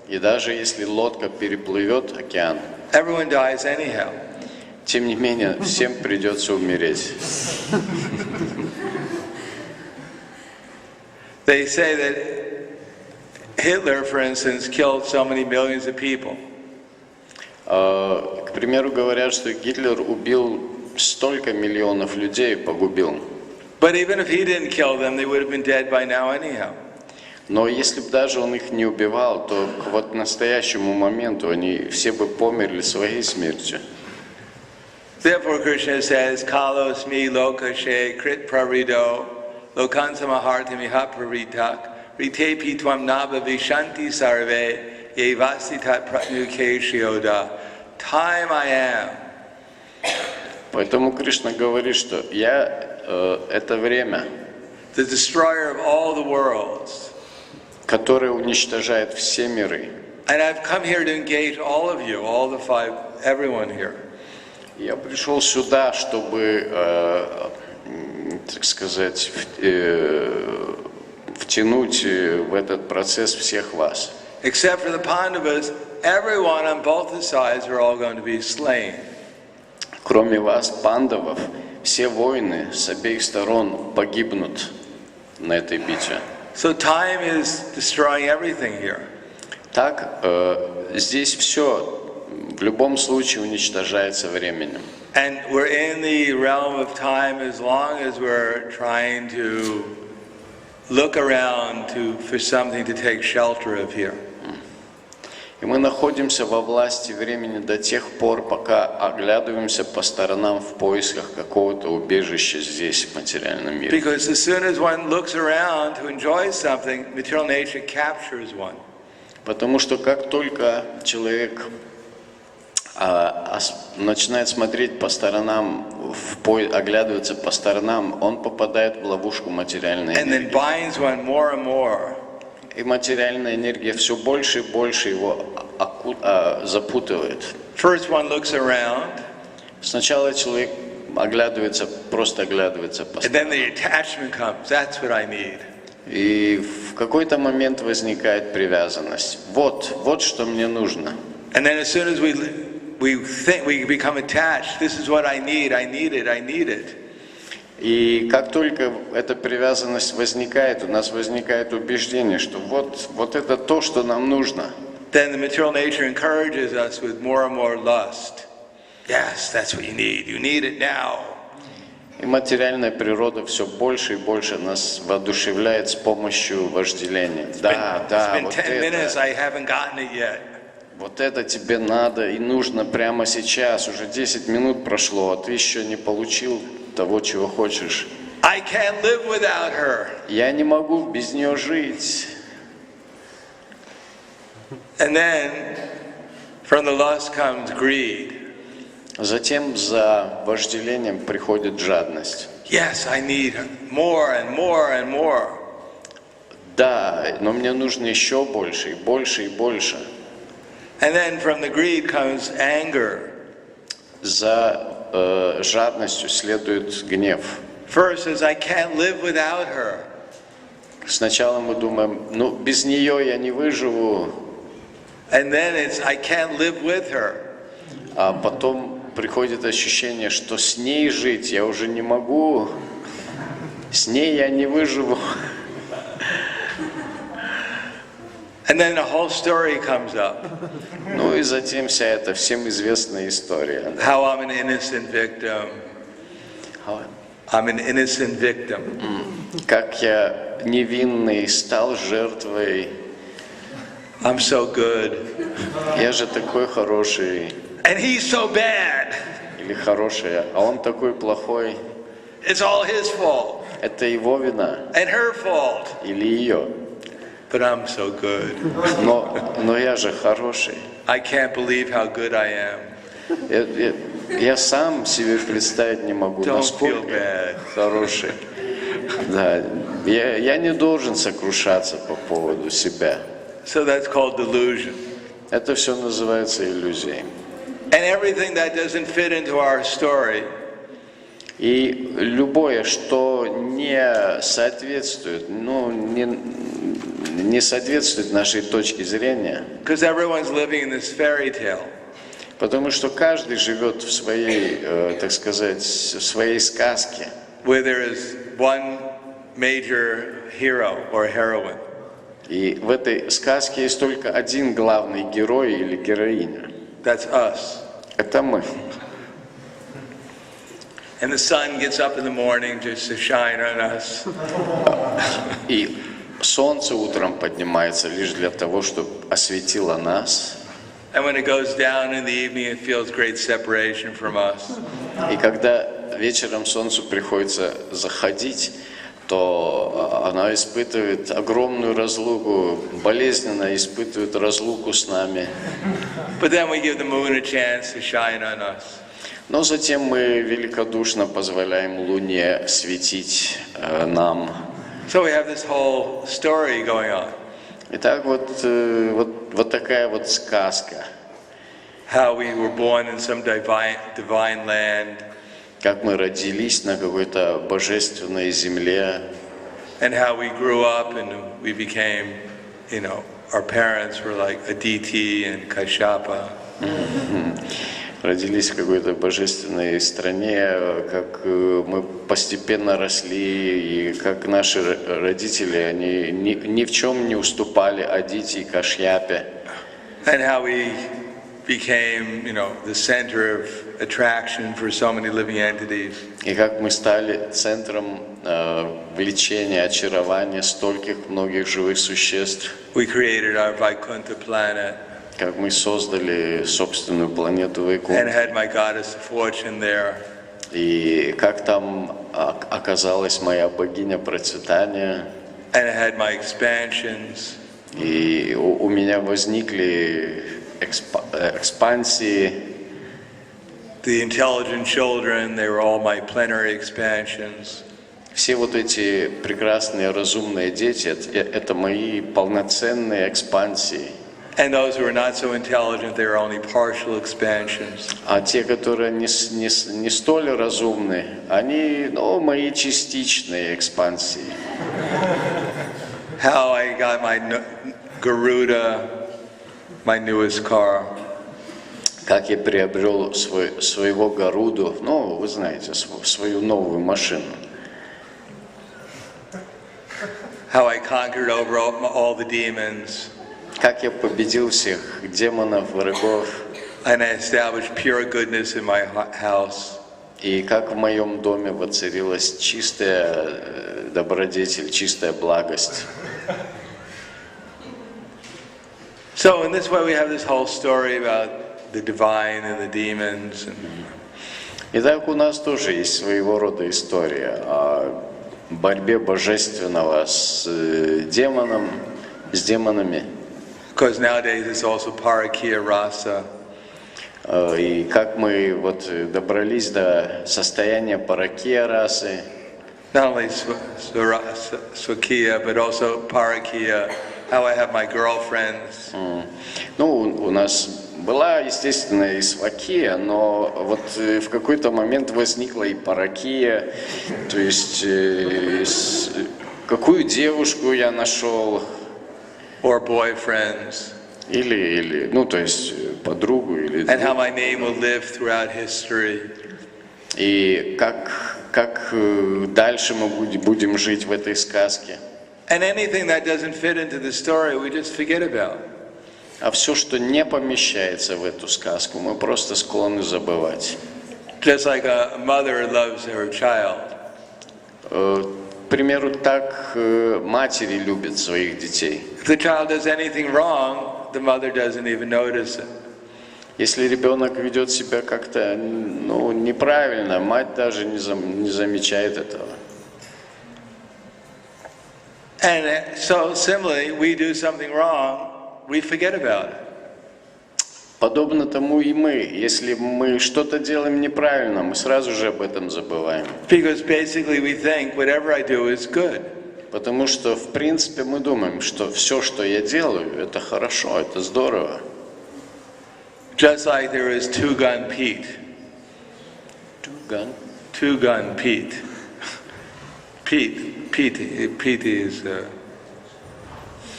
и даже если лодка переплывет океан, everyone dies anyhow. тем не менее, всем придется умереть. They say that Hitler, for instance, killed so many millions of people. К примеру, говорят, что Гитлер убил столько миллионов людей, погубил. But even if he didn't kill them, they would have been dead by now anyhow. Но если бы даже он их не убивал, то вот к настоящему моменту они все бы померли своей смертью. Therefore, Krishna says, "Kalos mi lokashe krit prarido, lokansamahartami hapraritak, ritepi tvam nava vishanti sarve, yevasitat pratnukeshioda." Time I am. Поэтому Кришна говорит, что я это время, The destroyer of all the worlds. которое уничтожает все миры. And I've come here to engage all of you, all the five, everyone here. Я пришел сюда, чтобы, так сказать, втянуть в этот процесс всех вас. Except for the Pandavas, everyone on both the sides are all going to be slain. Кроме вас, пандавов, все воины с обеих сторон погибнут на этой битве. So time is destroying everything here. Так, здесь все в любом случае уничтожается временем. And we're in the realm of time as long as we're trying to look around for something to take shelter of here. И мы находимся во власти времени до тех пор, пока оглядываемся по сторонам в поисках какого-то убежища здесь, в материальном мире. Because as soon as one looks around to enjoy something, material nature captures one. Потому что как только человек начинает смотреть по сторонам, оглядываться по сторонам, он попадает в ловушку материальной And then энергии. binds one more and more. И материальная энергия все больше и больше его запутывает. First one looks around, Сначала человек просто оглядывается по and then сторонам. the attachment comes. That's what I need. И в какой-то момент возникает привязанность. Вот что мне нужно. And then as soon as we think we become attached, this is what I need it. И как только эта привязанность возникает, у нас возникает убеждение, что вот это то, что нам нужно. Then the material nature encourages us with more and more lust. Yes, that's what you need. You need it now. И материальная природа все больше и больше нас воодушевляет с помощью вожделения. Да, It's been 10 minutes, I haven't gotten it yet. вот это тебе надо и нужно прямо сейчас. Уже 10 минут прошло, а ты еще не получил того, чего хочешь. I can't live without her. Я не могу без нее жить. And then from the lust comes greed. Затем за вожделением приходит жадность. Yes, I need her. More and more and more. Да, но мне нужно еще больше, и больше, и больше. And then from the greed comes anger. За жадностью следует гнев. First is I can't live without her. Сначала мы думаем, ну без нее я не выживу. And then it's I can't live with her. А потом приходит ощущение, что с ней жить я уже не могу. С ней я не выживу. And then the whole story comes up. Ну и затем вся эта всем известная история. How I'm an innocent victim. I'm an innocent victim. Как я невинный стал жертвой. I'm so good. Я же такой хороший. And he's so bad. Или хорошая, а он такой плохой. It's all his fault. Это его вина. And her fault. Или ее. But I'm so good. Но я же хороший. I can't believe how good I am. Я сам себе представить не могу, насколько я хороший. Да, я не должен сокрушаться по поводу себя. So that's called delusion. Это все называется иллюзией. And everything that doesn't fit into our story. И любое, что не соответствует, не соответствует нашей точке зрения. Because everyone's living in this fairy tale. Потому что каждый живет в своей, так сказать, в своей сказке. Where there is one major hero or heroine. И в этой сказке есть только один главный герой или героиня. That's us. Это мы. And the sun gets up in the morning just to shine on us. И солнце утром поднимается лишь для того, чтобы осветило нас. And when it goes down in the evening, it feels great separation from us. И когда вечером солнцу приходится заходить, то оно испытывает огромную разлуку, болезненно испытывает разлуку с нами. But then we give the moon a chance to shine on us. Но затем мы великодушно позволяем Луне светить нам. So we have this whole story going on. Итак, вот такая вот сказка. How we were born in some divine land. Как мы родились на какой-то божественной земле. And how we grew up and we became, our parents were like Aditi and Kashyapa. Родились в какой-то божественной стране, как мы постепенно росли, и как наши родители, они ни в чем не уступали Адити и Кашьяпе. And how we became, the center of attraction for so many living entities. И как мы стали центром влечения, очарования стольких многих живых существ. We created our Vaikuntha planet. Как мы создали собственную планету And Вайкунтха. had my goddess of fortune there. И как там оказалась моя богиня процветания. And I had my expansions. И у меня возникли экспансии. The intelligent children, they were all my plenary expansions. Все вот эти прекрасные разумные дети, это мои полноценные экспансии. And those who were not so intelligent, they were only partial expansions. А те, которые не столь разумны, они, мои частичные экспансии. How I got my Garuda, my newest car. Как я приобрел своего Гаруду, вы знаете, свою новую машину. How I conquered over all the demons. Как я победил всех демонов, врагов. And I established pure goodness in my house. И как в моем доме воцарилась чистая добродетель, чистая благость. So in this way we have this whole story about the divine and the demons. Итак, у нас тоже есть своего рода история о борьбе божественного с демонами. Because nowadays it's also parakya rasa. И как мы добрались до состояния паракия расы. not only Swakiya, but also Parakiya, how I have my girlfriends. Ну, у нас была, естественно, и свакия, но вот в какой-то момент возникла и паракия, то есть какую девушку я нашел. Or boyfriends. Или, ну, то есть подругу или. And how my name will live throughout history. И как дальше мы будем жить в этой сказке. And anything that doesn't fit into the story, we just forget about. А все, что не помещается в эту сказку, мы просто склонны забывать. Just like a mother loves her child. К примеру, так матери любят своих детей. If the child does anything wrong, the mother doesn't even notice it. Если ребенок ведет себя как-то, ну, неправильно, мать даже не замечает этого. And so similarly, we do something wrong, we forget about it. Подобно тому и мы. Если мы что-то делаем неправильно, мы сразу же об этом забываем. Because basically we think whatever I do is good. Потому что, в принципе, мы думаем, что все, что я делаю, это хорошо, это здорово. Just like there is two-gun Pete. Two-gun? Two-gun Pete. Pete is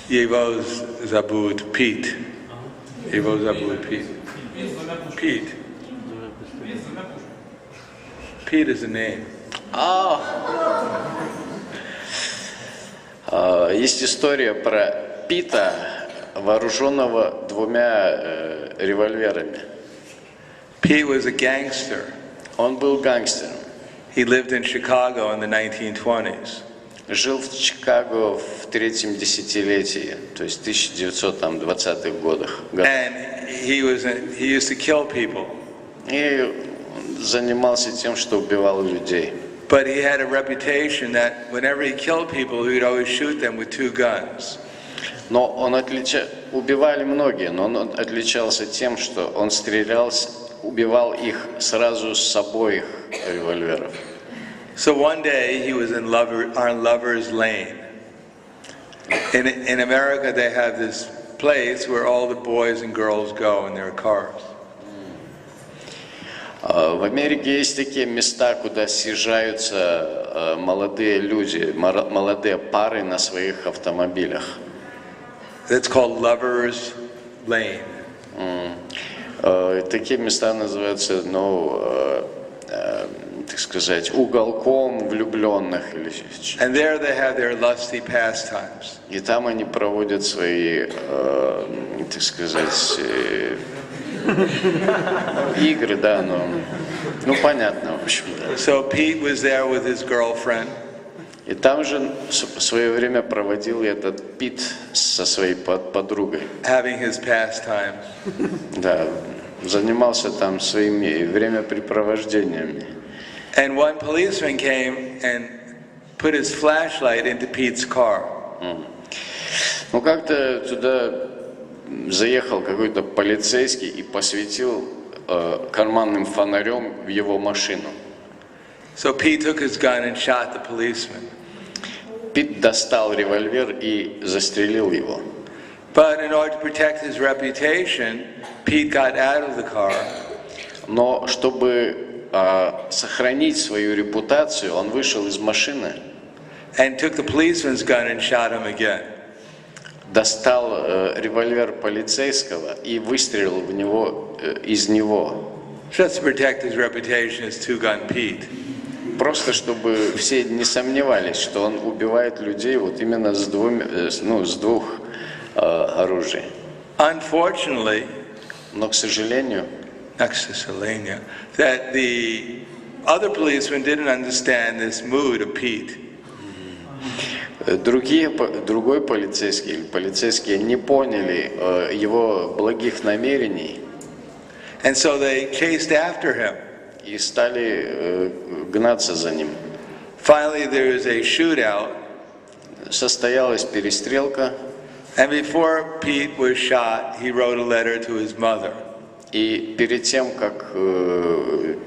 Его зовут Pete. Его зовут Pete. Pete. Pete is a name. Есть история про Пита, вооруженного двумя револьверами. Pete was a gangster. Он был гангстером. He lived in Chicago in the 1920s. Жил в Чикаго в третьем десятилетии, то есть в 1920-х годах. And he used to kill people. И занимался тем, что убивал людей. But he had a reputation that whenever he killed people, he would always shoot them with two guns. Но он убивали многие, но он отличался тем, что он убивал их сразу с обоих револьверов. So one day he was on Lover's Lane. In America they have this place where all the boys and girls go in their cars. В Америке есть такие места, куда съезжаются молодые люди, молодые пары на своих автомобилях. That's called Lover's Lane. Такие места называются, так сказать, уголком влюбленных или. And there they have their lusty pastimes. И там они проводят свои, так сказать, игры, да, ну понятно, в общем. So Pete was there with his girlfriend. И там же в свое время проводил этот Пит со своей подругой. Having his pastimes. Да, занимался там своими времяпрепровождениями. And one policeman came and put his flashlight into Pete's car. Ну как-то туда заехал какой-то полицейский и посветил карманным фонарем в его машину. So Pete took his gun and shot the policeman. Пит достал револьвер и застрелил его. But in order to protect his reputation, Pete got out of the car. Но чтобы сохранить свою репутацию, он вышел из машины. And took the policeman's gun and shot him again. Достал револьвер полицейского и выстрелил в него из него. Just to protect his reputation as two-gun Pete. Просто чтобы все не сомневались, что он убивает людей вот именно с двух оружий. Unfortunately, но, к сожалению, that the other policemen didn't understand this mood of Pete. Другой полицейские не поняли его благих намерений. And so they chased after him. И стали гнаться за ним. Finally, there was a shootout. Состоялась перестрелка. And before Pete was shot, he wrote a letter to his mother. И перед тем, как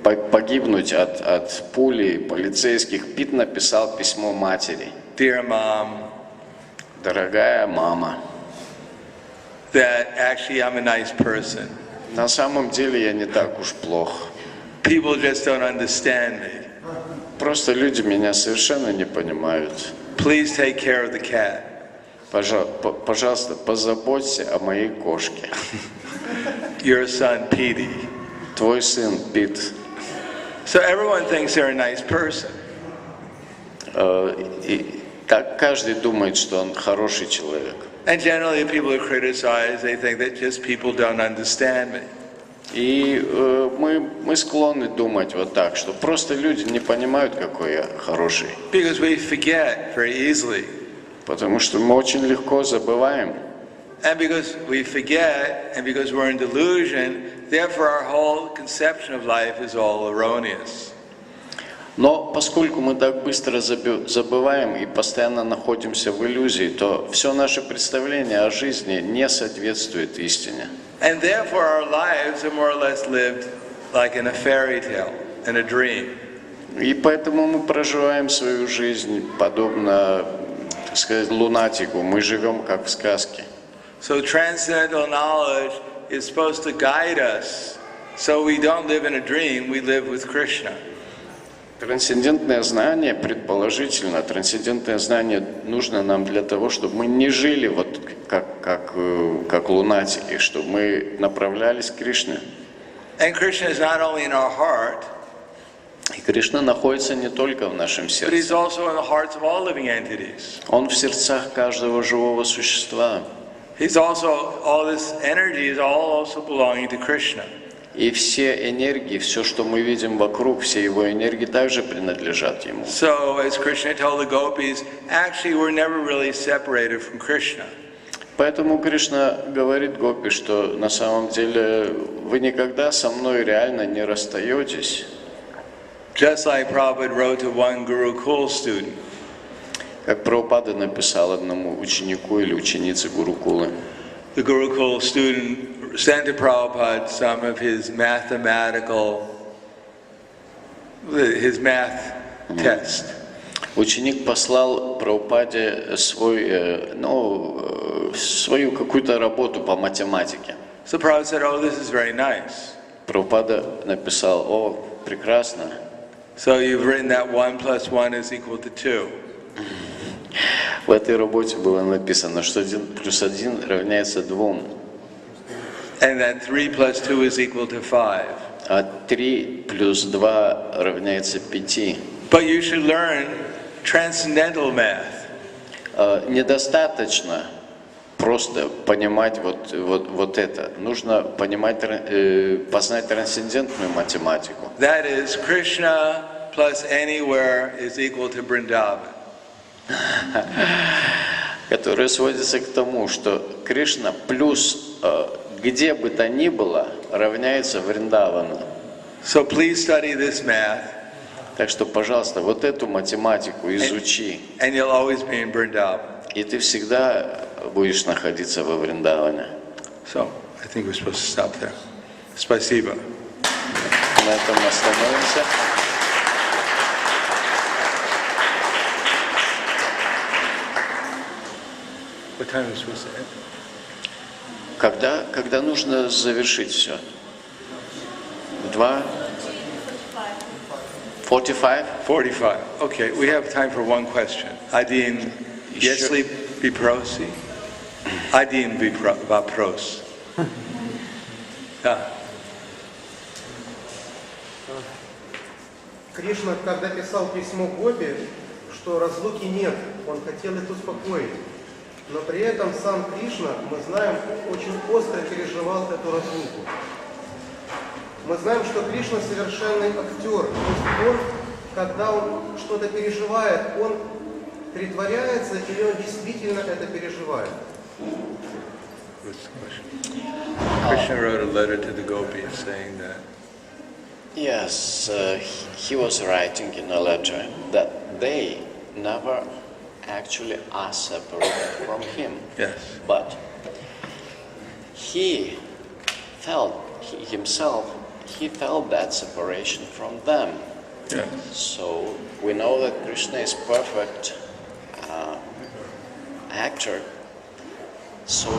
погибнуть от пули полицейских, Пит написал письмо матери. Dear Mom, Дорогая мама, that actually I'm a nice person. на самом деле я не так уж плох. People just don't understand me. Просто люди меня совершенно не понимают. Please take care of the cat. Пожалуйста, позаботься о моей кошке. Your son, Petey. Твой сын Пит. So everyone thinks they're a nice person. И так каждый думает, что он хороший человек. And generally, if people are criticized, they think that just people don't understand me. И мы склонны думать вот так, что просто люди не понимают, какой я хороший. Because we forget very easily. Потому что мы очень легко забываем. And because we forget, and because we're in delusion, therefore our whole conception of life is all erroneous. Но поскольку мы так быстро забываем и постоянно находимся в иллюзии, то все наше представление о жизни не соответствует истине. And therefore our lives are more or less lived like in a fairy tale, in a dream. И поэтому мы проживаем свою жизнь подобно, так сказать, лунатику. Мы живем как в сказке. So transcendental knowledge is supposed to guide us, so we don't live in a dream, we live with Krishna. Трансцендентное знание, предположительно, трансцендентное знание нужно нам для того, чтобы мы не жили вот как лунатики, чтобы мы направлялись к Кришне. And Krishna is not only in our heart, И Кришна находится не только в нашем but He's сердце. also in the hearts of all living entities. Он в сердцах каждого живого существа. He's also, all this energy is all also belonging to Krishna. И все энергии, все, что мы видим вокруг, все его энергии также принадлежат ему. So, as Krishna told the gopis, actually we're never really separated from Krishna. Поэтому Кришна говорит Гопи, что на самом деле вы никогда со мной реально не расстаетесь. Just like Prabhupada wrote to one Gurukul student. Как Прабхупада написал одному ученику или ученице Гурукулы. The Gurukul student sent to Prabhupada some of his math test. Ученик послал Прабхупаде свою какую-то работу по математике. So Prabhupada said, oh, this is very nice. Прабхупада написал: «О, прекрасно. So you've written that 1 + 1 is equal to 2. В этой работе было написано, что 1 + 1 равняется 2, And that 3 + 2 is equal to 5. а 3 + 2 равняется 5. But you should learn transcendental math. Недостаточно просто понимать вот это. Нужно понимать, познать трансцендентную математику. That is, Krishna plus anywhere is equal to Vrindavan. Которая сводится к тому, что Кришна плюс где бы то ни было равняется Вриндавану. So please study this math. Так что, пожалуйста, вот эту математику изучи, And you'll always be in Vrindavan. и ты всегда будешь находиться во Вриндаване. So, I think we're supposed to stop there. Spasiba. На этом остановимся. What time are we supposed to end? Когда нужно завершить все? 2? 45? 45. Okay, we have time for one question. Один, если бипроси? Один вопрос. Да. Кришна, когда писал письмо Гопи, что разлуки нет, он хотел их успокоить. Но при этом сам Кришна, мы знаем, очень остро переживал эту разлуку. Мы знаем, что Кришна совершенный актер. То есть он, когда он что-то переживает, он притворяется или он действительно это переживает? Krishna wrote a letter to the gopis saying that. Yes, he was writing in a letter that they never actually are separated from him. Yes. But he felt himself, he felt that separation from them. Yeah. So we know that Krishna is perfect actor. So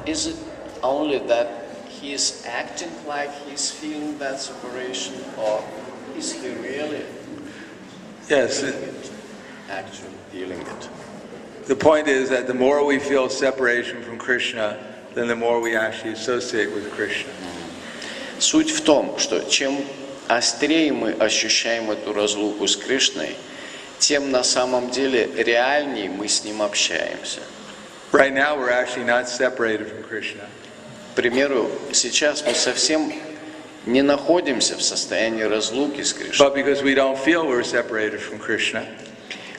is it only that he is acting like he's feeling that separation, or is he really Yes. actually feeling it? The point is that the more we feel separation from Krishna, then the more we actually associate with Krishna. Суть в том, что чем острее мы ощущаем эту разлуку с Кришной, тем на самом деле реальнее мы с Ним общаемся. Right now we're actually not separated from Krishna. К примеру, сейчас мы совсем не находимся в состоянии разлуки с Кришной. But because we don't feel we're separated from Krishna,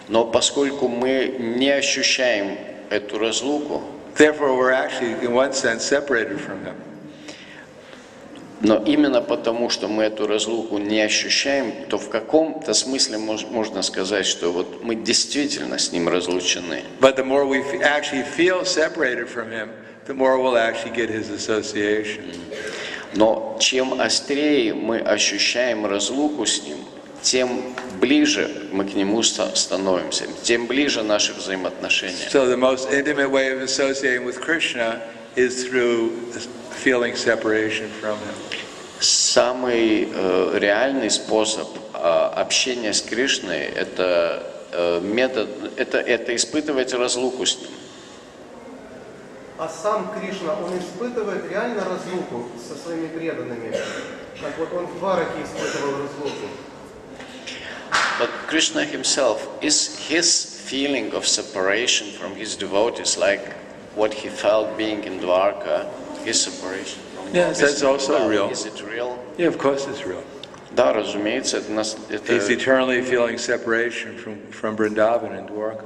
Но поскольку мы не ощущаем эту разлуку, therefore we're actually, in one sense, separated from Him. но именно потому, что мы эту разлуку не ощущаем, то в каком-то смысле можно сказать, что вот мы действительно с Ним разлучены. But the more we actually feel separated from Him, the more we'll actually get His association. Но чем острее мы ощущаем разлуку с Ним, тем ближе мы к Нему становимся, тем ближе наши взаимоотношения. So the most intimate way of associating with Krishna is through feeling separation from Him. Самый реальный способ общения с Кришной – это метод, это испытывать разлуку с Ним. А сам Кришна, он испытывает реально разлуку со своими преданными, как вот он в Двараке испытывал разлуку. But Krishna himself, is his feeling of separation from his devotees like what he felt being in Dwarka, his separation from Yes, that's also real. Is it real? Yeah, of course it's real. Да, разумеется, это He's eternally feeling separation from Vrindavan and Dwarka.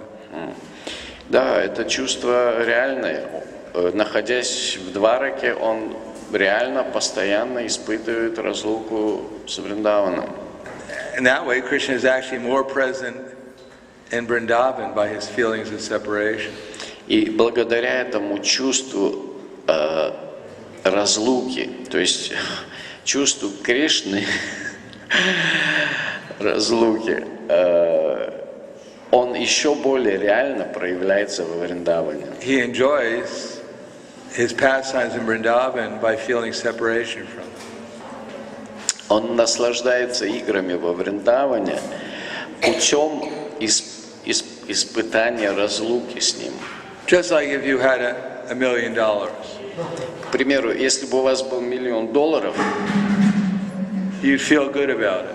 Да, это чувство реальное. Находясь в Двараке, он реально, постоянно испытывает разлуку с Вриндаваном. In that way, Krishna is actually more present in Vrindavan by his feelings of separation. И благодаря этому чувству разлуки, то есть чувству Кришны, разлуки, он еще более реально проявляется во Вриндаване. He enjoys his pastimes in Vrindavan by feeling separation from him. Он наслаждается играми во Вриндаване путем испытания разлуки с ним. Just like if you had $1 million. К примеру, если бы у вас был $1 миллион, You'd feel good about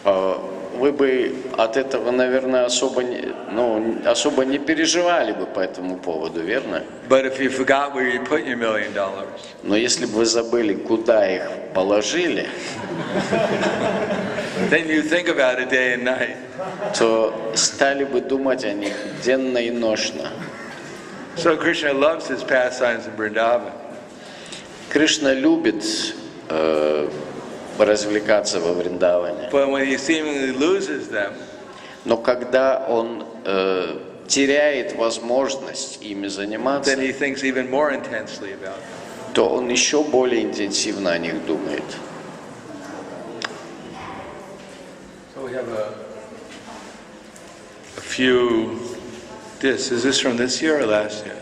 it. вы бы от этого, наверное, особо не переживали бы по этому поводу, верно? But if you forgot where you put your $1 million, Но если бы вы забыли, куда их положили, then you think about it day and night. то стали бы думать о них денно и ношно. So Krishna loves his pastimes in Vrindavan. Кришна любит развлекаться во Вриндаване. But when he seemingly loses them, Но когда он теряет возможность ими заниматься, then he thinks even more intensely about them. то он еще более интенсивно о них думает. So we have a few. Is this from this year or last year?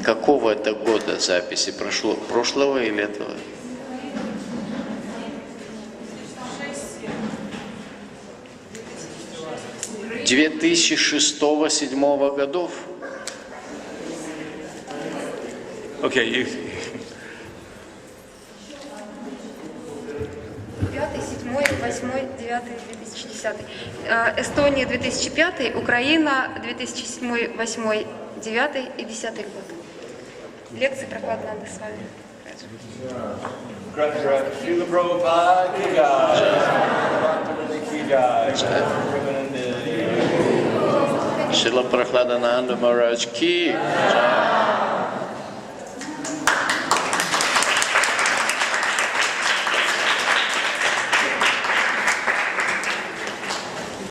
Какого это года записи прошло? Прошлого или этого? 2006-2007 годов. Okay, you. 5, 7, 8, 9, 2010. Эстония 2005, Украина 2007, 8, 9 и 10 год. Лекции Праhladananda Swami. Srila Prabhupada ki jai. Шрила Прахладананда Махарадж ки.